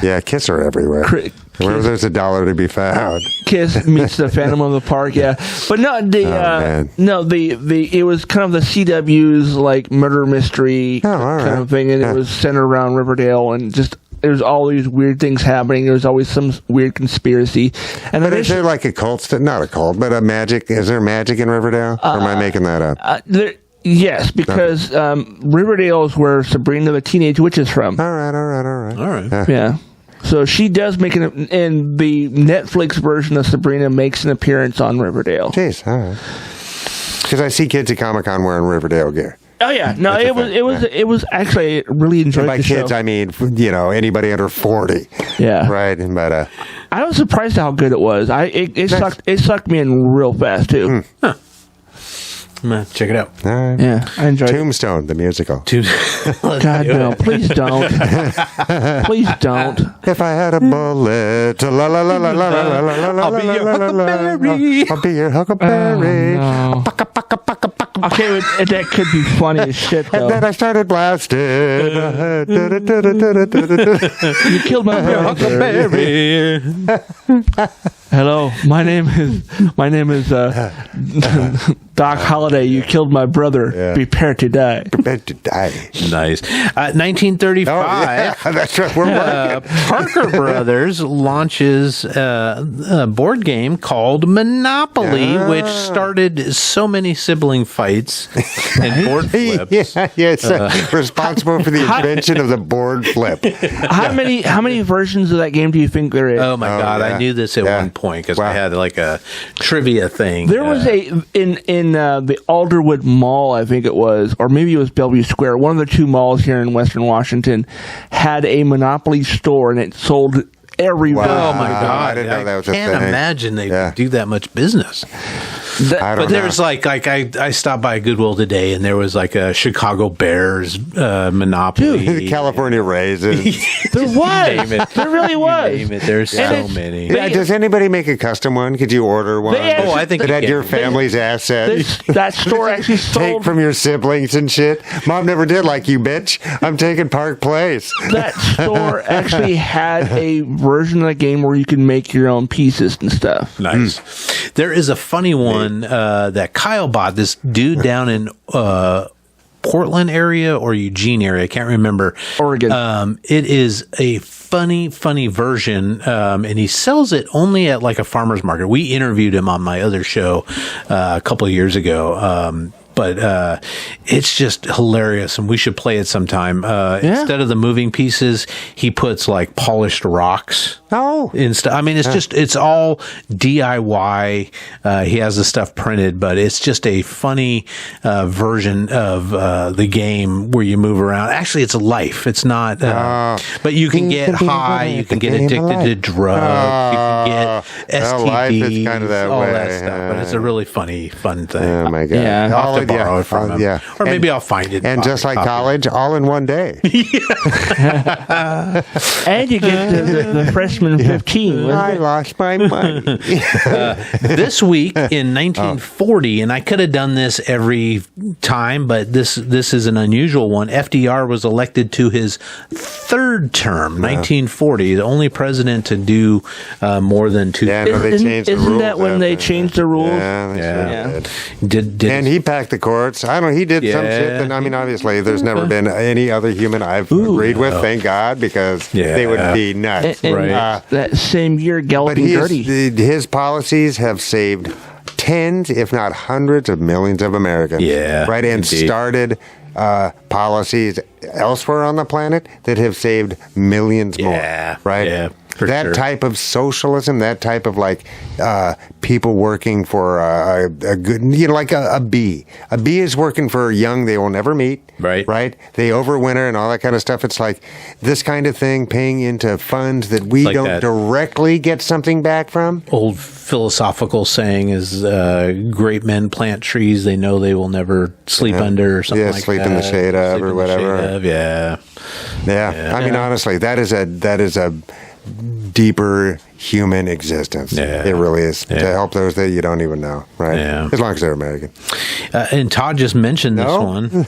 Yeah, Kiss are everywhere. Wherever there's $1 to be found. Kiss meets the Phantom of the Park, yeah. But no, it was kind of the CW's like murder mystery kind of thing, and it was centered around Riverdale, and just there's all these weird things happening. There's always some weird conspiracy. And but is there like a cult? Not a cult, but a magic. Is there magic in Riverdale? Or am I making that up? Yes, because Riverdale is where Sabrina the Teenage Witch is from. All right. Yeah. So she does make and the Netflix version of Sabrina makes an appearance on Riverdale. Jeez, all right. Because I see kids at Comic-Con wearing Riverdale gear. Oh yeah, no, it was actually I really enjoyed. By kids, show. I mean anybody under 40. Yeah, right. But I was surprised how good it was. It sucked me in real fast too. Huh. Check it out. All right. Yeah, I enjoyed Tombstone, the musical. God, no. Please don't. Please don't. If I had a bullet, la la la la la la la la, I'll be your Huckleberry. I'll be your Huckleberry. No. Okay, that could be funny as shit, though. And then I started blasting. You killed my Huckleberry. Hello, my name is Doc Holliday. You killed my brother. Yeah. Prepare to die. Prepare to die. Nice. 1935. Oh, yeah. That's right. We're Parker Brothers launches a board game called Monopoly, which started so many sibling fights and board flips. It's responsible for the invention of the board flip. How many versions of that game do you think there is? Oh my God! Yeah. I knew this at one point because I had like a trivia thing. There was in the Alderwood Mall, I think it was, or maybe it was Bellevue Square. One of the two malls here in Western Washington had a Monopoly store, and it sold everywhere. Wow. Oh my God! I didn't know that was a can't thing. imagine they do that much business. But there's like I stopped by Goodwill today, and there was like a Chicago Bears Monopoly. Dude, the California Raisins. There was. There really was. Name it. There's so many. Yeah, does anybody make a custom one? Could you order one? I think that had your family's assets. That store actually sold. Take from your siblings and shit. Mom never did like you, bitch. I'm taking Park Place. That store actually had a version of the game where you can make your own pieces and stuff. Nice. There is a funny one that Kyle bought. This dude down in Portland area or Eugene area. I can't remember. Oregon. It is a funny version, and he sells it only at like a farmer's market. We interviewed him on my other show a couple of years ago. But it's just hilarious, and we should play it sometime. Instead of the moving pieces, he puts like polished rocks. I mean, it's all DIY. He has the stuff printed, but it's just a funny version of the game where you move around. Actually, it's life. It's not. But you can get high. You can get addicted to drugs. You can get STDs. Life is kind of that all way. that stuff. But it's a really fun thing. Oh my God! Yeah. I'll have to borrow it from him. Or maybe I'll find it. And just like college, all in one day. And you get the freshman 15. I lost my money. This week in 1940, and I could have done this every time, but this is an unusual one. FDR was elected to his third term, 1940, the only president to do more than two. Yeah, no, they changed the rules. Isn't that when they changed the rules? Yeah. Did and he packed the courts. I don't know. He did some shit. And I mean, obviously, there's never been any other human I've agreed with, thank God, because they would be nuts. And that same year, Galloping Gertie. His policies have saved tens, if not hundreds of millions of Americans. Yeah. Right? And started policies elsewhere on the planet that have saved millions more. Right? Yeah. That type of socialism, that type of like people working for a good, like a bee. A bee is working for a young they will never meet. Right. Right? They overwinter and all that kind of stuff. It's like this kind of thing, paying into funds that we like don't that directly get something back from. Old philosophical saying is great men plant trees they know they will never sleep under or something like that. Sleep in the shade of or whatever. Yeah. I mean, honestly, that is a deeper human existence. It really is. To help those that you don't even know, right? As long as they're American. And Todd just mentioned this one.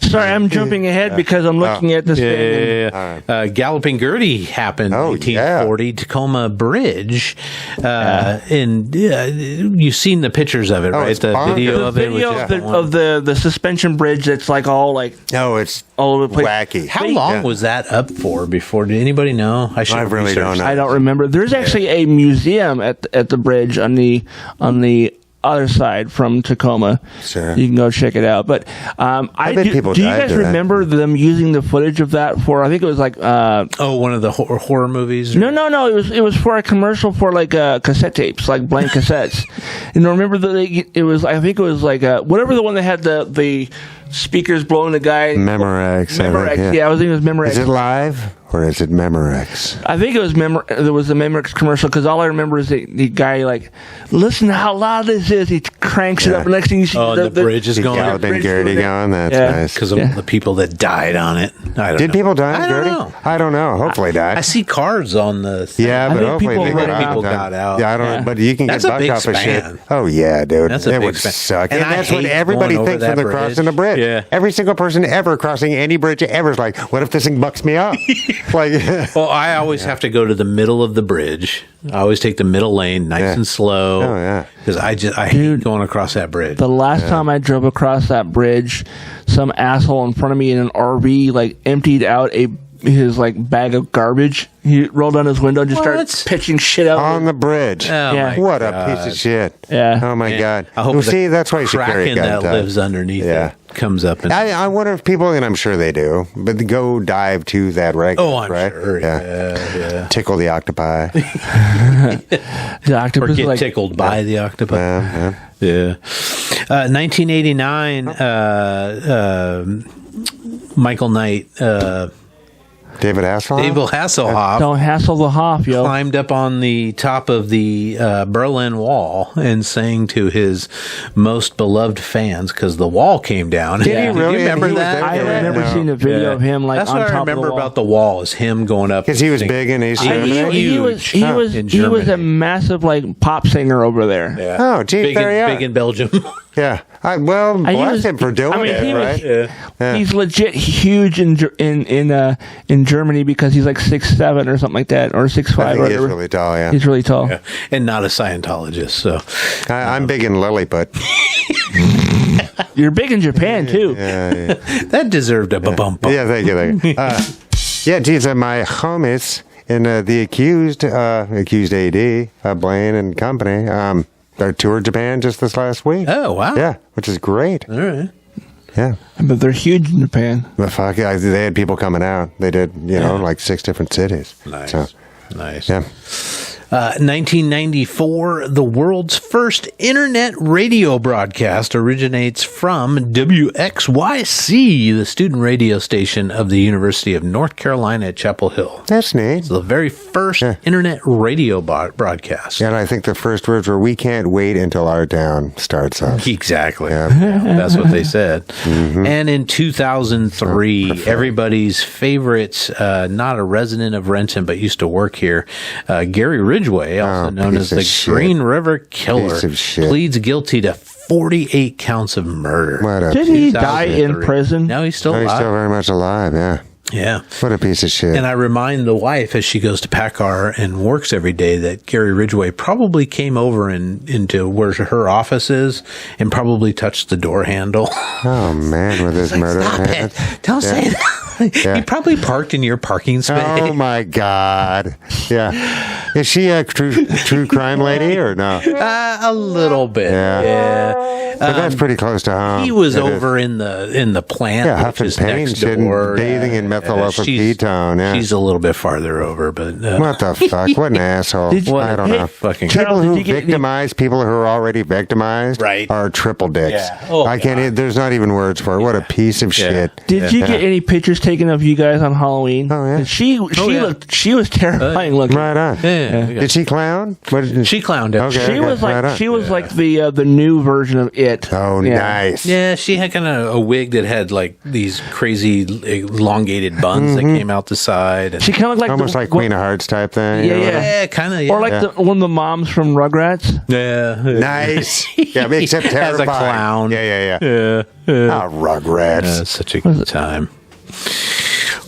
Sorry, I'm jumping ahead because I'm looking at this thing. Galloping Gertie happened in 1840, Tacoma Bridge. And you've seen the pictures of it, right? The video of it. Of the suspension bridge that's like all like... it's all over the place. Wacky. How long was that up for before? Did anybody know? I really don't know. I don't remember. There's actually a museum at the bridge on the other side from Tacoma. Sure. You can go check it out. But I bet people do you died guys to that. remember them using the footage of that for, I think it was like... one of the horror movies? No. It was for a commercial for like cassette tapes, like blank cassettes. And remember that it was, I think it was like whatever the one that had the speakers blowing the guy. Memorex. Memorex. I think, Yeah, I was thinking it was Memorex. Is it live or is it Memorex? I think it was there was a Memorex commercial because all I remember is the guy like, listen to how loud this is. He cranks it up. And next thing you see, the bridge is going. Galloping Gertie going. That's nice. Because of the people that died on it. Did people die on Gertie? Know. I don't know. Hopefully died. I see cars on the thing. Yeah, but hopefully people got out. Yeah, I don't know. But you can get bucked off of shit. Oh, yeah, dude. That would suck. And that's what everybody thinks when they're crossing a bridge. Yeah. Every single person ever crossing any bridge ever is like, what if this thing bucks me up? Well, I always have to go to the middle of the bridge. I always take the middle lane, nice and slow. Oh, yeah. Because I hate going across that bridge. The last time I drove across that bridge, some asshole in front of me in an RV like emptied out his like bag of garbage. He rolled down his window and just started pitching shit out on the bridge. What a piece of shit. Yeah. Oh my God. I hope see, that's why you should carry a gun. That lives underneath it comes up. And I wonder if people, and I'm sure they do, but go dive to that wreck. Oh, I'm right? sure. Yeah. Tickle the octopi. The octopus or get tickled by the octopi. Yeah. 1989, Michael Knight. David Hasselhoff? Don't hassle the Hoff, yo. Climbed up on the top of the Berlin Wall and sang to his most beloved fans because the wall came down. Did he really? You remember that? I remember seeing a video of him like That's on what top I remember of the wall. about the wall is him going up. Because he was big in East Germany? He was a massive like pop singer over there. Yeah. Oh, gee, big in Belgium. Yeah. Bless him for doing it, right? He's legit huge in Germany because he's like 6'7" or something like that, or 6'5". He's really tall, yeah. He's really tall. Yeah. And not a Scientologist, so. I'm big in Lilliput. You're big in Japan, too. Yeah. That deserved a bump. Yeah, thank you. Geez, my homies in the accused AD, Blaine and company, they toured Japan just this last week. Oh, wow. Yeah, which is great. All right. Yeah. But they're huge in Japan. But fuck, they had people coming out. They did, like 6 different cities. Nice. So, nice. Yeah. 1994, the world's first internet radio broadcast originates from WXYC, the student radio station of the University of North Carolina at Chapel Hill. That's neat. It's the very first internet radio broadcast. Yeah, and I think the first words were, "We can't wait until our town starts up." Exactly. Yeah. That's what they said. Mm-hmm. And in 2003, everybody's favorite, not a resident of Renton, but used to work here, Gary Ridgway, also known as the Green River Killer, pleads guilty to 48 counts of murder. Did he die in prison? No, he's still alive. He's still very much alive, yeah. Yeah. What a piece of shit. And I remind the wife as she goes to PACCAR and works every day that Gary Ridgway probably came over into where her office is and probably touched the door handle. Oh, man, with his murder. Stop it. Don't say that. Yeah. He probably parked in your parking space. Oh, my God. Yeah. Is she a true crime lady or no? A little bit. Yeah. But that's pretty close to home. He was over in the plant, Yeah, which huffing is pain, next door. bathing in methylphenone. Yeah. She's a little bit farther over, but What the fuck? What an asshole. I don't know. fucking People who did you get victimize people who are already victimized Right. are triple dicks. Yeah. Oh, I can't. There's not even words for it. What a piece of shit. Did you get any pictures taken of you guys on Halloween? Oh, yeah. She was terrifying looking. Right on. Yeah. Did she clown? What did She clowned it. Okay. She was like right on. she was like the new version of it. Oh, Yeah. nice. Yeah, she had kind of a wig that had like these crazy elongated buns that came out the side. And She kind of looked like Almost like Queen of Hearts type thing. Yeah, or yeah. whatever. yeah, kind of. Yeah. or like one of the moms from Rugrats. yeah, Nice. Yeah, except As a terrifying. clown. Yeah. Yeah. Ah, Rugrats. Such a good time.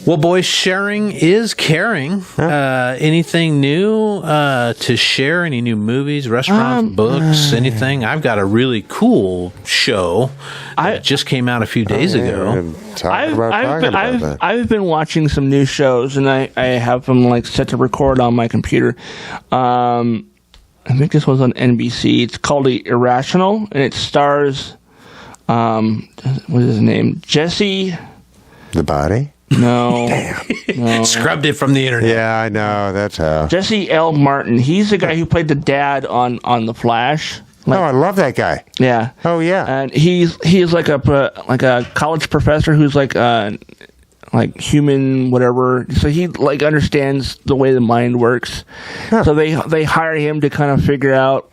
Well, boys, sharing is caring. Anything new to share? Any new movies, restaurants, books, anything? I've got a really cool show that just came out a few days ago. I've been watching some new shows, and I have them like set to record on my computer. I think this was on NBC. It's called The Irrational, and it stars what is his name? Jesse. The Body? No. Damn. Scrubbed it from the internet. Yeah, I know. That's how. Jesse L. Martin. He's the guy who played the dad on The Flash. Oh, I love that guy. Yeah. Oh, yeah. And he's like a college professor who's like human whatever. So he like understands the way the mind works. Huh. So they hire him to kind of figure out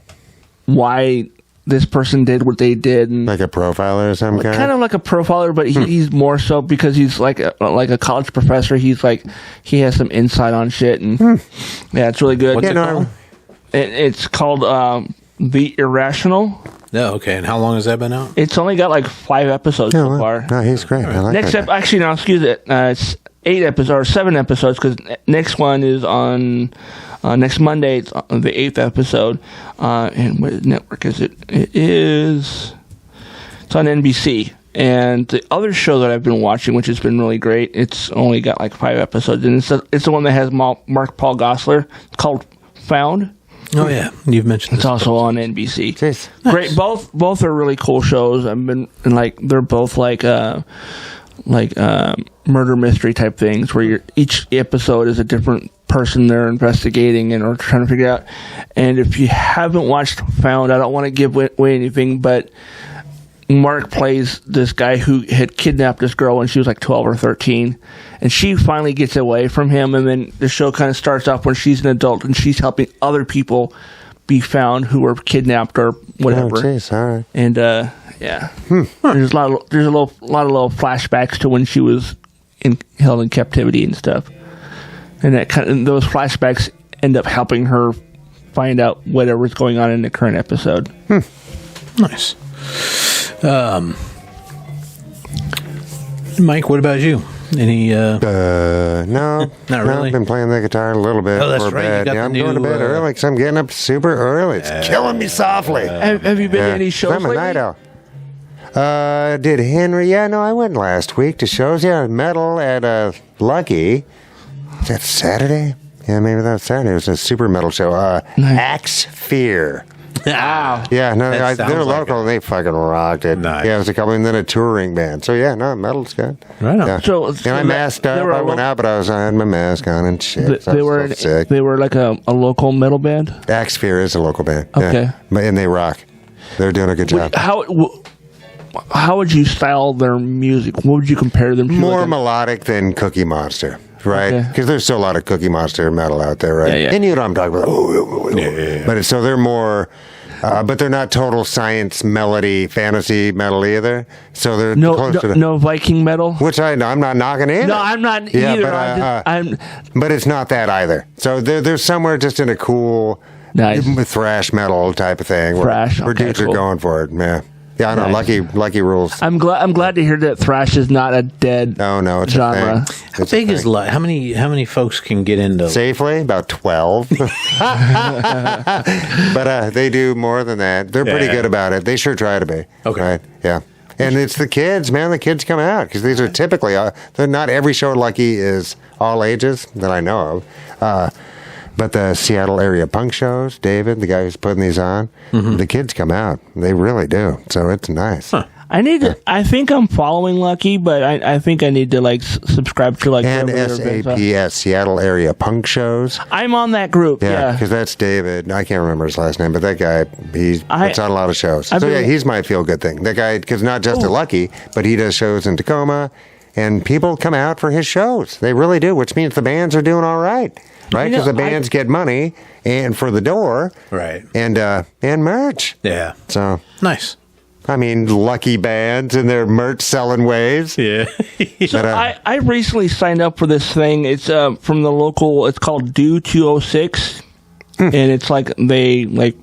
why this person did what they did, and Like a profiler or some kind? kind of like a profiler, but he's more so because he's like a college professor. He's like he has some insight on shit, and yeah, it's really good. What's it called? It's called The Irrational. No, okay. And how long has that been out? It's only got like 5 episodes so far. No, he's great. I like Next that. actually, no, excuse it. It's 8 episodes or 7 episodes because next one is on next Monday. It's on the 8th episode. And what network is it? It's on NBC. And the other show that I've been watching, which has been really great, it's only got like 5 episodes, and it's the one that has Mark Paul Gosselaar. It's called Found. Oh yeah, you've mentioned It's this also on NBC. Jeez. Great, both are really cool shows. I've been and like they're both like murder mystery type things where each episode is a different person they're investigating and or trying to figure out. And if you haven't watched Found, I don't want to give away anything, but Mark plays this guy who had kidnapped this girl when she was like 12 or 13, and she finally gets away from him, and then the show kind of starts off when she's an adult and she's helping other people be found who were kidnapped or whatever. Oh, jeez. All right. And yeah, there's a lot of little flashbacks to when she was held in captivity and stuff, and those flashbacks end up helping her find out whatever's going on in the current episode. Nice. Mike, what about you? Any? No, Not really? I've been playing the guitar a little bit Oh, that's before right. You bed. got Yeah, the I'm going to new, bed early because I'm getting up super early. It's killing me softly. Have you been to any shows I'm a lately? night owl. Did Henry? Yeah, no, I went last week to shows. Yeah, metal at Lucky. Is that Saturday? Yeah, maybe that was Saturday. It was a super metal show. Axe Fear. Wow. Yeah, no, That they're sounds like local and they fucking rocked it. Nice. Yeah, it was a couple, and then a touring band. So yeah, no, metal's good. Right on. Yeah. So and I masked up. I went out, but I had my mask on and shit. So I was so sick. They were like a local metal band. Axe Fear is a local band. Okay. Yeah. And they rock. They're doing a good job. How would you style their music? What would you compare them to? More melodic than Cookie Monster, right? Okay. Because there's still a lot of Cookie Monster metal out there, right? Yeah, yeah. And you know what I'm talking about. Yeah. But so they're more, but they're not total science melody, fantasy metal either. So they're close to the, no Viking metal. which I'm not knocking either. No, I'm not Yeah, either. but, but it's not that either. So they're somewhere just in a cool Nice. thrash metal type of thing. Thrash, where okay, dudes cool. are going for it. Yeah. Yeah, I know. Lucky rules. I'm glad to hear that thrash is not a dead No, it's genre. a thing. How big is how many folks can get into safely? About 12. But they do more than that. They're pretty good about it. They sure try to be. Okay. Right? Yeah. And it's the kids, man. The kids come out because these are typically not every show Lucky is all ages that I know of. But the Seattle area punk shows, David, the guy who's putting these on, the kids come out. They really do. So it's nice. Huh. I need to. I think I'm following Lucky, but I think I need to subscribe to NSAPS, Seattle area punk shows. I'm on that group. Yeah, because that's David. I can't remember his last name, but that guy puts on a lot of shows. He's my feel good thing. That guy, because not just a Lucky, but he does shows in Tacoma, and people come out for his shows. They really do, which means the bands are doing all right. Right, because the bands get money and for the door, right, and merch. Yeah, so nice. I mean, Lucky bands and their merch selling ways. Yeah. So I recently signed up for this thing. It's from the local. It's called Do 206, and it's like they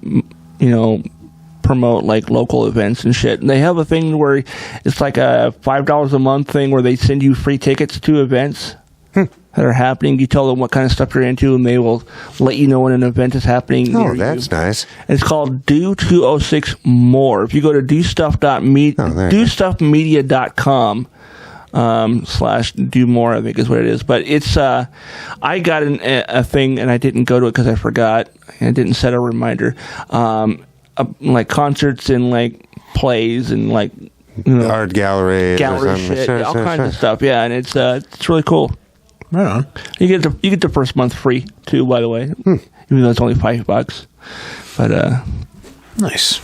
promote like local events and shit. And they have a thing where it's like a $5 a month thing where they send you free tickets to events that are happening. You tell them what kind of stuff you're into, and they will let you know when an event is happening. Oh, that's nice. And it's called Do 206 More. If you go to dostuffmedia.com /do more, I think is what it is. But it's I got a thing and I didn't go to it because I forgot. I didn't set a reminder. Like concerts and like plays and like art gallery shit, all kinds of stuff. Yeah, and it's really cool. Right on. You get the first month free too, by the way, even though it's only $5. But nice.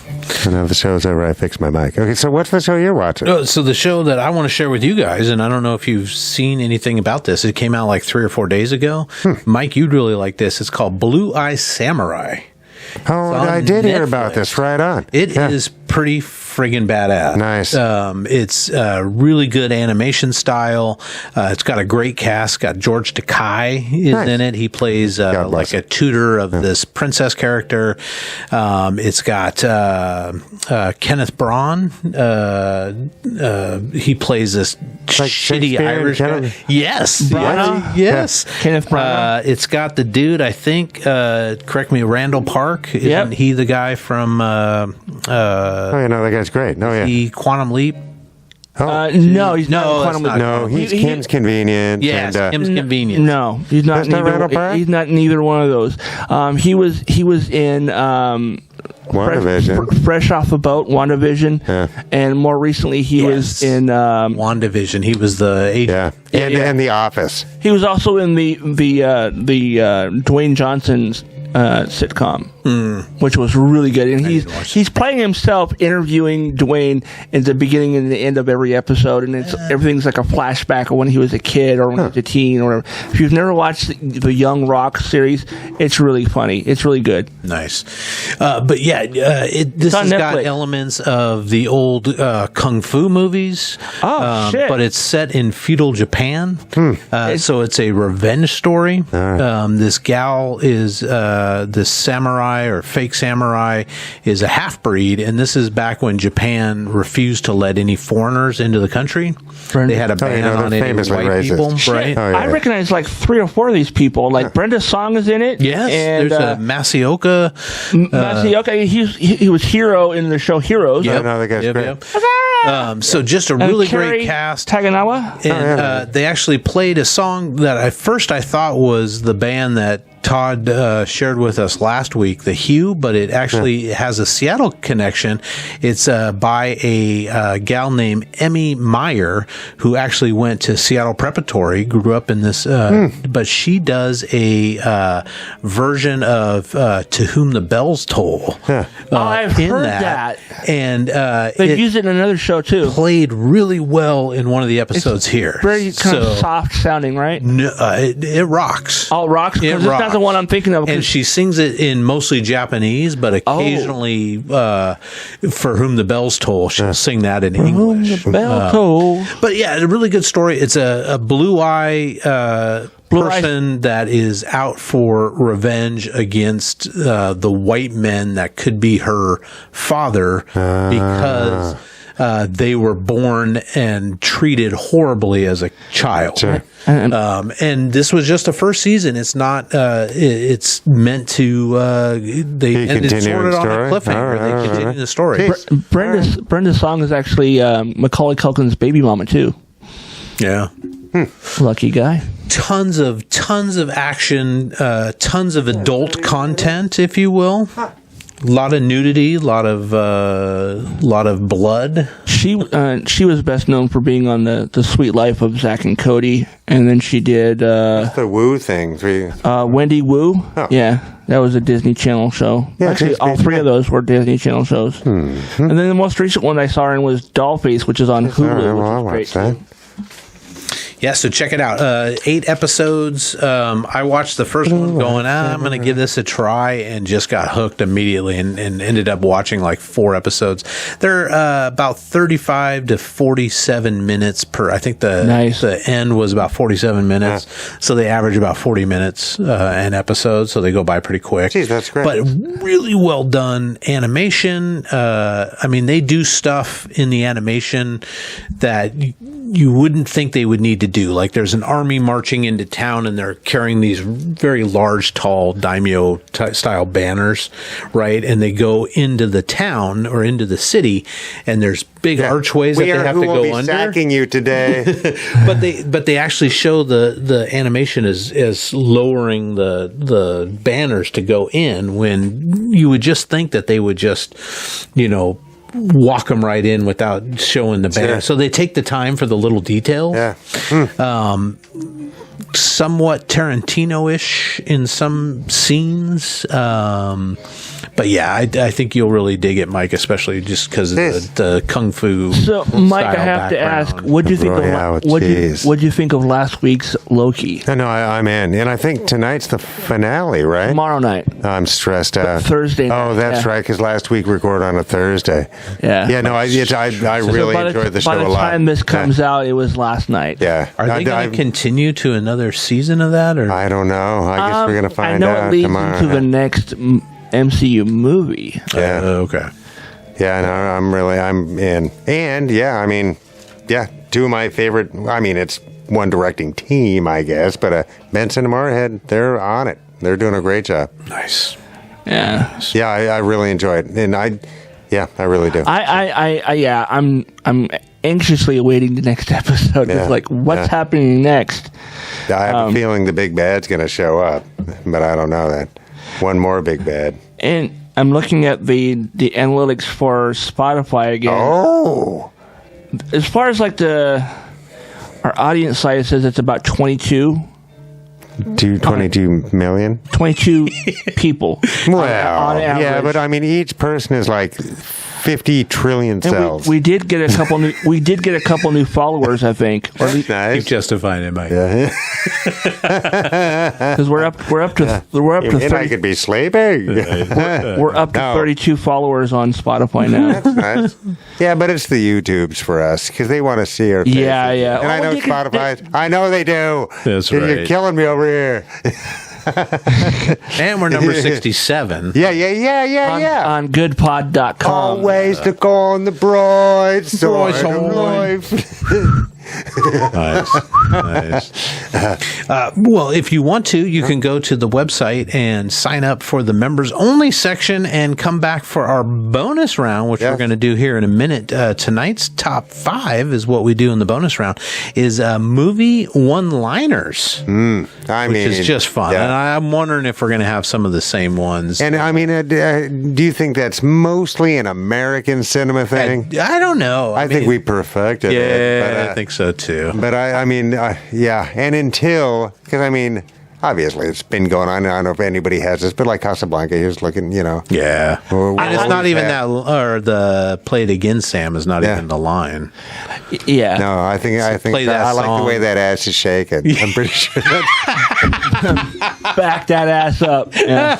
I know the show's over. I fixed my mic. Okay, so what's the show you're watching? So the show that I want to share with you guys, and I don't know if you've seen anything about this. It came out like 3 or 4 days ago. Mike, you'd really like this. It's called Blue Eye Samurai. Oh, I did hear about this. Right on. It is pretty friggin' badass. Nice. It's really good animation style. It's got a great cast. Got George Takei in it. He plays like a tutor of this princess character. It's got Kenneth Braun. He plays this shitty Irish guy. Yes. Yes. Kenneth Braun. It's got the dude, I think, correct me, Randall Park. Isn't he the guy from... that guy's great. No, yeah. The Quantum Leap. No, he's not Quantum Leap. No, he's Kim's Convenience. Yes, Kim's Convenience. No, he's not. He's not neither one of those. He was in WandaVision. Fresh off the boat, WandaVision, and more recently he was in WandaVision. He was the agent. And The Office. He was also in the Dwayne Johnson's sitcom, which was really good. And he's playing himself interviewing Dwayne at the beginning and the end of every episode, and everything's like a flashback of when he was a kid or when he was a teen or whatever. If you've never watched the Young Rock series, it's really funny. It's really good. Nice. But yeah, this has got elements of the old kung fu movies. Oh, shit. But it's set in feudal Japan. So it's a revenge story. This gal is this samurai or fake samurai is a half-breed, and this is back when Japan refused to let any foreigners into the country. They had a ban on any white people. Right? I recognize like 3 or 4 of these people. Like Brenda Song is in it. Yes, and there's Masaoka. Masaoka, he was Hero in the show Heroes. Yeah, that guy's great. So just a really great cast. Taganawa. And they actually played a song that I thought was the band that Todd shared with us last week, The Hue, but it actually has a Seattle connection. It's by a gal named Emmy Meyer, who actually went to Seattle Preparatory, grew up in this, but she does a version of To Whom the Bells Toll. I've heard that. And they've used it in another show, too. Played really well in one of the episodes here. Very kind of soft sounding, right? No, it rocks. Oh, it rocks? Because it's not the one I'm thinking of. And she sings it in mostly Japanese, but occasionally, For Whom the Bells Toll, she'll sing that in English. The bell toll. But yeah, it's a really good story. It's a blue eye person that is out for revenge against the white men that could be her father because they were born and treated horribly as a child. Sure. And this was just the first season. It's not. It's meant to. It's sort of on a cliffhanger. They continue the story. Brenda's song is actually Macaulay Culkin's Baby Mama too. Yeah. Lucky guy. Tons of action, tons of adult content, if you will. A lot of nudity, a lot of blood. She was best known for being on the Sweet Life of Zack and Cody, and then she did the Woo thing. Wendy Woo. Oh. Yeah, that was a Disney Channel show. Yeah, actually, all three of those were Disney Channel shows. Mm-hmm. And then the most recent one I saw her in was Dollface, which is on Hulu. Which is great. Yeah, so check it out. 8 episodes. I watched the first one going, I'm going to give this a try, and just got hooked immediately and ended up watching like 4 episodes. They're about 35 to 47 minutes per. I think the end was about 47 minutes. So they average about 40 minutes an episode, so they go by pretty quick. Jeez, that's great. But really well done animation. I mean, they do stuff in the animation that you wouldn't think they would need to do. Like there's an army marching into town and they're carrying these very large, tall daimyo style banners, right? And they go into the town or into the city, and there's big archways that they have to go under. Sacking you today. but they actually show the animation as lowering the banners to go in, when you would just think that they would just, walk them right in without showing the banner. Sure. So they take the time for the little details. Yeah. Somewhat Tarantino-ish in some scenes. But yeah, I think you'll really dig it, Mike, especially just because of the kung fu. So, Mike, I have to ask, what do you think what'd you think of last week's Loki? No, I'm in, and I think tonight's the finale, right? Tomorrow night. I'm stressed out. Thursday night. Oh, that's right, because last week we recorded on a Thursday. Yeah. Yeah. No, I really enjoyed the show a lot. By the time this comes out, it was last night. Yeah. Are they going to continue to another season of that, or I don't know. I guess we're going to find out. I know it leads tomorrow. into the next MCU movie. Yeah. Okay. Yeah, no, I'm in. And two of my favorite, it's one directing team, I guess, but Benson and Moorhead, they're on it. They're doing a great job. Nice. Yeah. Yeah, I really enjoy it. And I really do. I'm anxiously awaiting the next episode. Yeah. It's like, what's happening next? I have a feeling the big bad's going to show up, but I don't know that. One more big bad. And I'm looking at the analytics for Spotify again. Oh. As far as like our audience site says it's about 22 million? 22 people. Well, on average. Yeah, but each person is like 50 trillion cells. We did get a couple new. We did get a couple new followers, I think. Nice. Keep justifying it, Mike. Yeah. Because we're up to 30. I could be sleeping. We're up to 32 followers on Spotify now. That's nice. Yeah, but it's the YouTubes for us because they want to see our faces. Yeah. And I know Spotify. I know they do. That's right. You're killing me over here. And we're number 67. Yeah. On goodpod.com. Always look on the bright side of life. Nice. Well, if you want to, you can go to the website and sign up for the members only section and come back for our bonus round, which we're going to do here in a minute. Tonight's top 5 is what we do in the bonus round is movie one-liners, which is just fun. Yeah. And I'm wondering if we're going to have some of the same ones. And do you think that's mostly an American cinema thing? I don't know. I think we perfected it. Yeah, I think so too. But and until, because obviously it's been going on. I don't know if anybody has this, but like Casablanca, he was looking, Yeah. And it's not even that, or the Play It Again, Sam, is not even the line. Yeah. No, I think I like the way that ass is shaking. I'm pretty sure that. back that ass up. Yeah.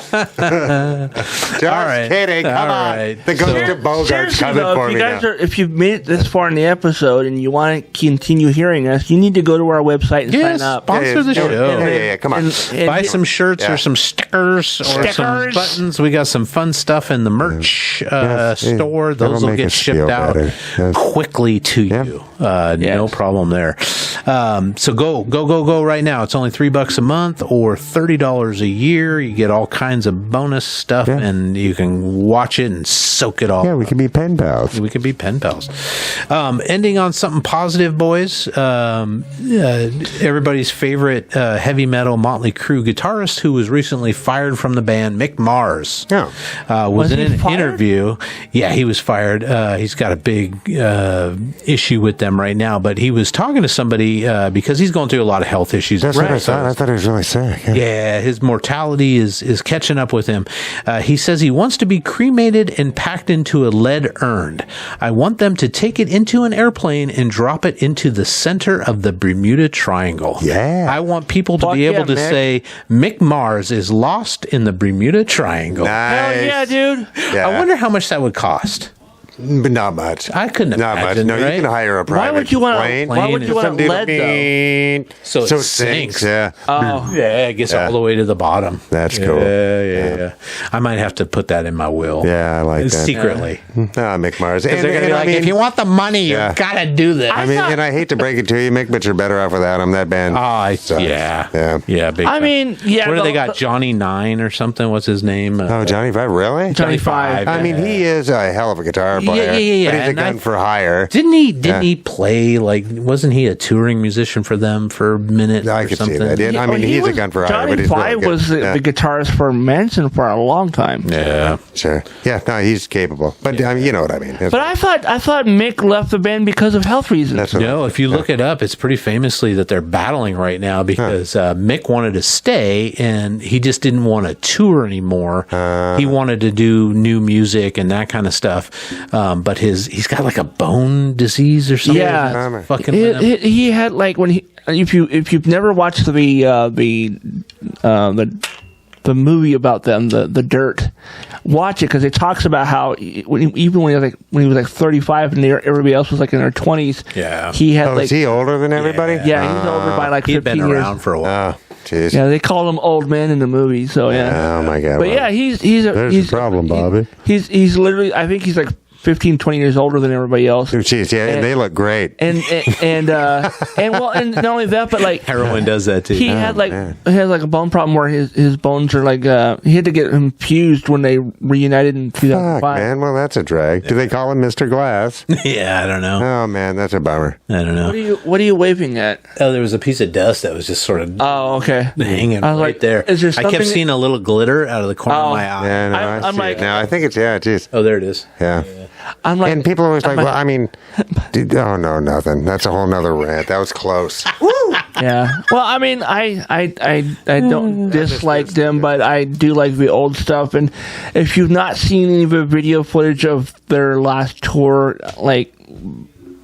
Just kidding. Come on. The ghost of Bogart's coming for me now. If you've made it this far in the episode and you want to continue hearing us, you need to go to our website and sign up. Sponsor the show. Yeah, come on. And buy some shirts or some stickers or some buttons. We got some fun stuff in the merch store. Those will get shipped out quickly to you. No problem there. So go right now. It's only $3 a month or $30 a year. You get all kinds of bonus stuff and you can watch it and soak it all. Yeah, we can be pen pals. We could be pen pals. Ending on something positive, boys. Everybody's favorite heavy metal Motley Crue guitarist who was recently fired from the band, Mick Mars, was in an interview. Yeah, he was fired. He's got a big issue with them right now, but he was talking to somebody because he's going through a lot of health issues. That's what I thought. I thought he was really sick. Yeah, his mortality is catching up with him. He says he wants to be cremated and packed into a lead urn. I want them to take it into an airplane and drop it into the center of the Bermuda Triangle. Yeah. I want people to be able to say Mick Mars is lost in the Bermuda Triangle. Nice. Hell yeah, dude. Yeah. I wonder how much that would cost. But not much. I couldn't imagine. Not much. No, right? you can hire a private Why would you want plane. Why would you want lead though? So it sinks. Yeah. Oh, yeah, it gets all the way to the bottom. That's cool. Yeah. I might have to put that in my will. Yeah, I like that. Secretly. Mick Mars. Because they're going to be like, if you want the money, you got to do this. And I hate to break it to you, Mick, but you're better off without him. That band. Yeah, big time. what do they got? Johnny 9 or something? What's his name? Johnny 5, really? Johnny 5. I mean, he is a hell of a guitar player. Yeah. But he's a gun for hire. Didn't he play, wasn't he a touring musician for them for a minute I or could something? see that. I mean, he's a gun for hire, but he's Johnny 5 was the guitarist for Manson for a long time. Yeah. Sure. Yeah, no, he's capable. But I mean, you know what I mean. But I thought Mick left the band because of health reasons. No, if you look it up, it's pretty famously that they're battling right now because Mick wanted to stay and he just didn't want to tour anymore. He wanted to do new music and that kind of stuff. But he's got like a bone disease or something. Yeah. Fucking he had if you've never watched the movie about them, the Dirt, watch it because it talks about how when he was like 35 and everybody else was like in their 20s. Yeah. He had is he older than everybody? Yeah, he's older by like 15 He'd been years. around for a while. Oh, jeez. Yeah, they called him old man in the movie. So yeah. Oh my God. But yeah, he's the problem, Bobby. He's literally, I think he's like 15, 20 years older than everybody else. Oh, jeez, yeah, and they look great. And not only that, but like heroin does that too. He had a bone problem where his bones are like he had to get him fused when they reunited in 2005. Fuck, man, well that's a drag. Do they call him Mr. Glass? Yeah, I don't know. Oh man, that's a bummer. I don't know. What are you waving at? Oh, there was a piece of dust that was just sort of hanging right there. Is there I kept seeing a little glitter out of the corner of my eye. Yeah, no, I'm see like, it now I think it's geez. Oh, there it is. Yeah. I'm like, and people are always like, well, I mean, oh no, nothing. That's a whole nother rant. That was close. Yeah. Well, I mean, I don't dislike them, but I do like the old stuff. And if you've not seen any of the video footage of their last tour, like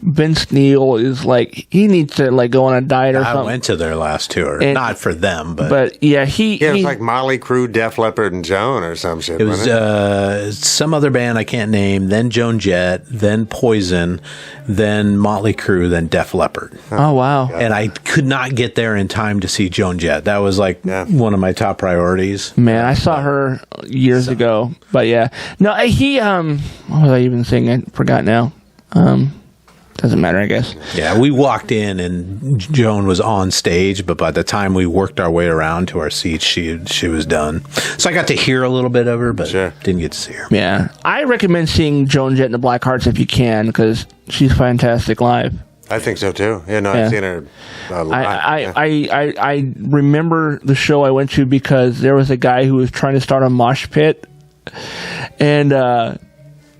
Vince Neil is like, he needs to like go on a diet or something. I went to their last tour, not for them, but yeah, it was like Motley Crue, Def Leppard, and Joan or some shit. It was some other band I can't name. Then Joan Jett, then Poison, then Motley Crue, then Def Leppard. Oh wow! And I could not get there in time to see Joan Jett. That was like one of my top priorities. Man, I saw her years ago, but yeah, no, he what was I even saying? I forgot now. Doesn't matter, I guess. Yeah, we walked in and Joan was on stage, but by the time we worked our way around to our seats, she was done. So I got to hear a little bit of her, but didn't get to see her. Yeah, I recommend seeing Joan Jett and the Blackhearts if you can, because she's fantastic live. I think so too. Yeah, no, I've seen her live. I remember the show I went to because there was a guy who was trying to start a mosh pit, and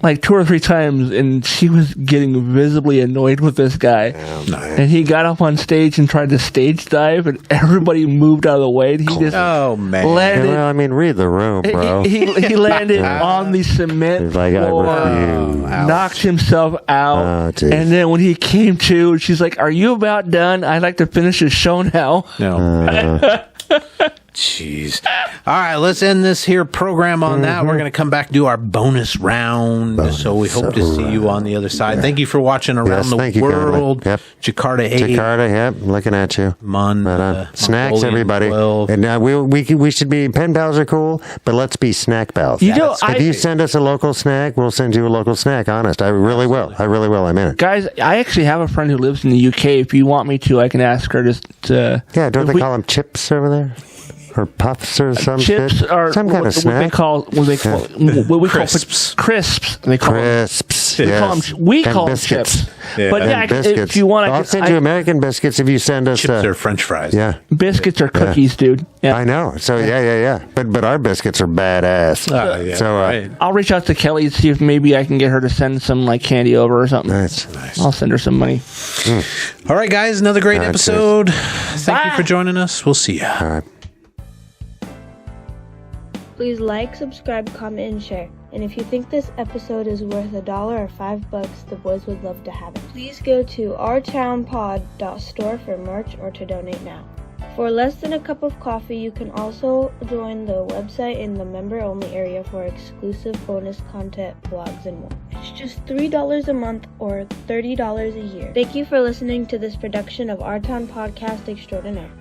like 2 or 3 times, and she was getting visibly annoyed with this guy. And he got up on stage and tried to stage dive, and everybody moved out of the way. And he just landed. Well, I mean, read the room, bro. He landed on the cement floor, knocked himself out, and then when he came to, she's like, "Are you about done? I'd like to finish the show now." No. Jeez. All right, let's end this here program on that. We're going to come back and do our bonus round. So we hope to see you on the other side. Thank you for watching Around the World. Yep. Jakarta 8. Jakarta, yep. Looking at you. Snacks, everybody. 12. And we should be, pen pals are cool, but let's be snack pals. If you send us a local snack, we'll send you a local snack. Honest. I really will. I mean it. Guys, I actually have a friend who lives in the UK. If you want me to, I can ask her to... Yeah, don't they call them chips over there? Or puffs or some chips shit? Are some kind of snack. What we crisps. They call crisps. They call them, we call them chips. Yeah. But if you want, I'll send you American biscuits if you send us chips or French fries. Yeah, biscuits or cookies, dude. Yeah. I know. So yeah. But our biscuits are badass. So I'll reach out to Kelly and see if maybe I can get her to send some like candy over or something. Nice. I'll send her some money. All right, guys, another great episode. Thank you for joining us. We'll see you. All right. Please like, subscribe, comment, and share. And if you think this episode is worth $1 or $5, the boys would love to have it. Please go to ourtownpod.store for merch or to donate now. For less than a cup of coffee, you can also join the website in the member-only area for exclusive bonus content, blogs, and more. It's just $3 a month or $30 a year. Thank you for listening to this production of Our Town Podcast Extraordinaire.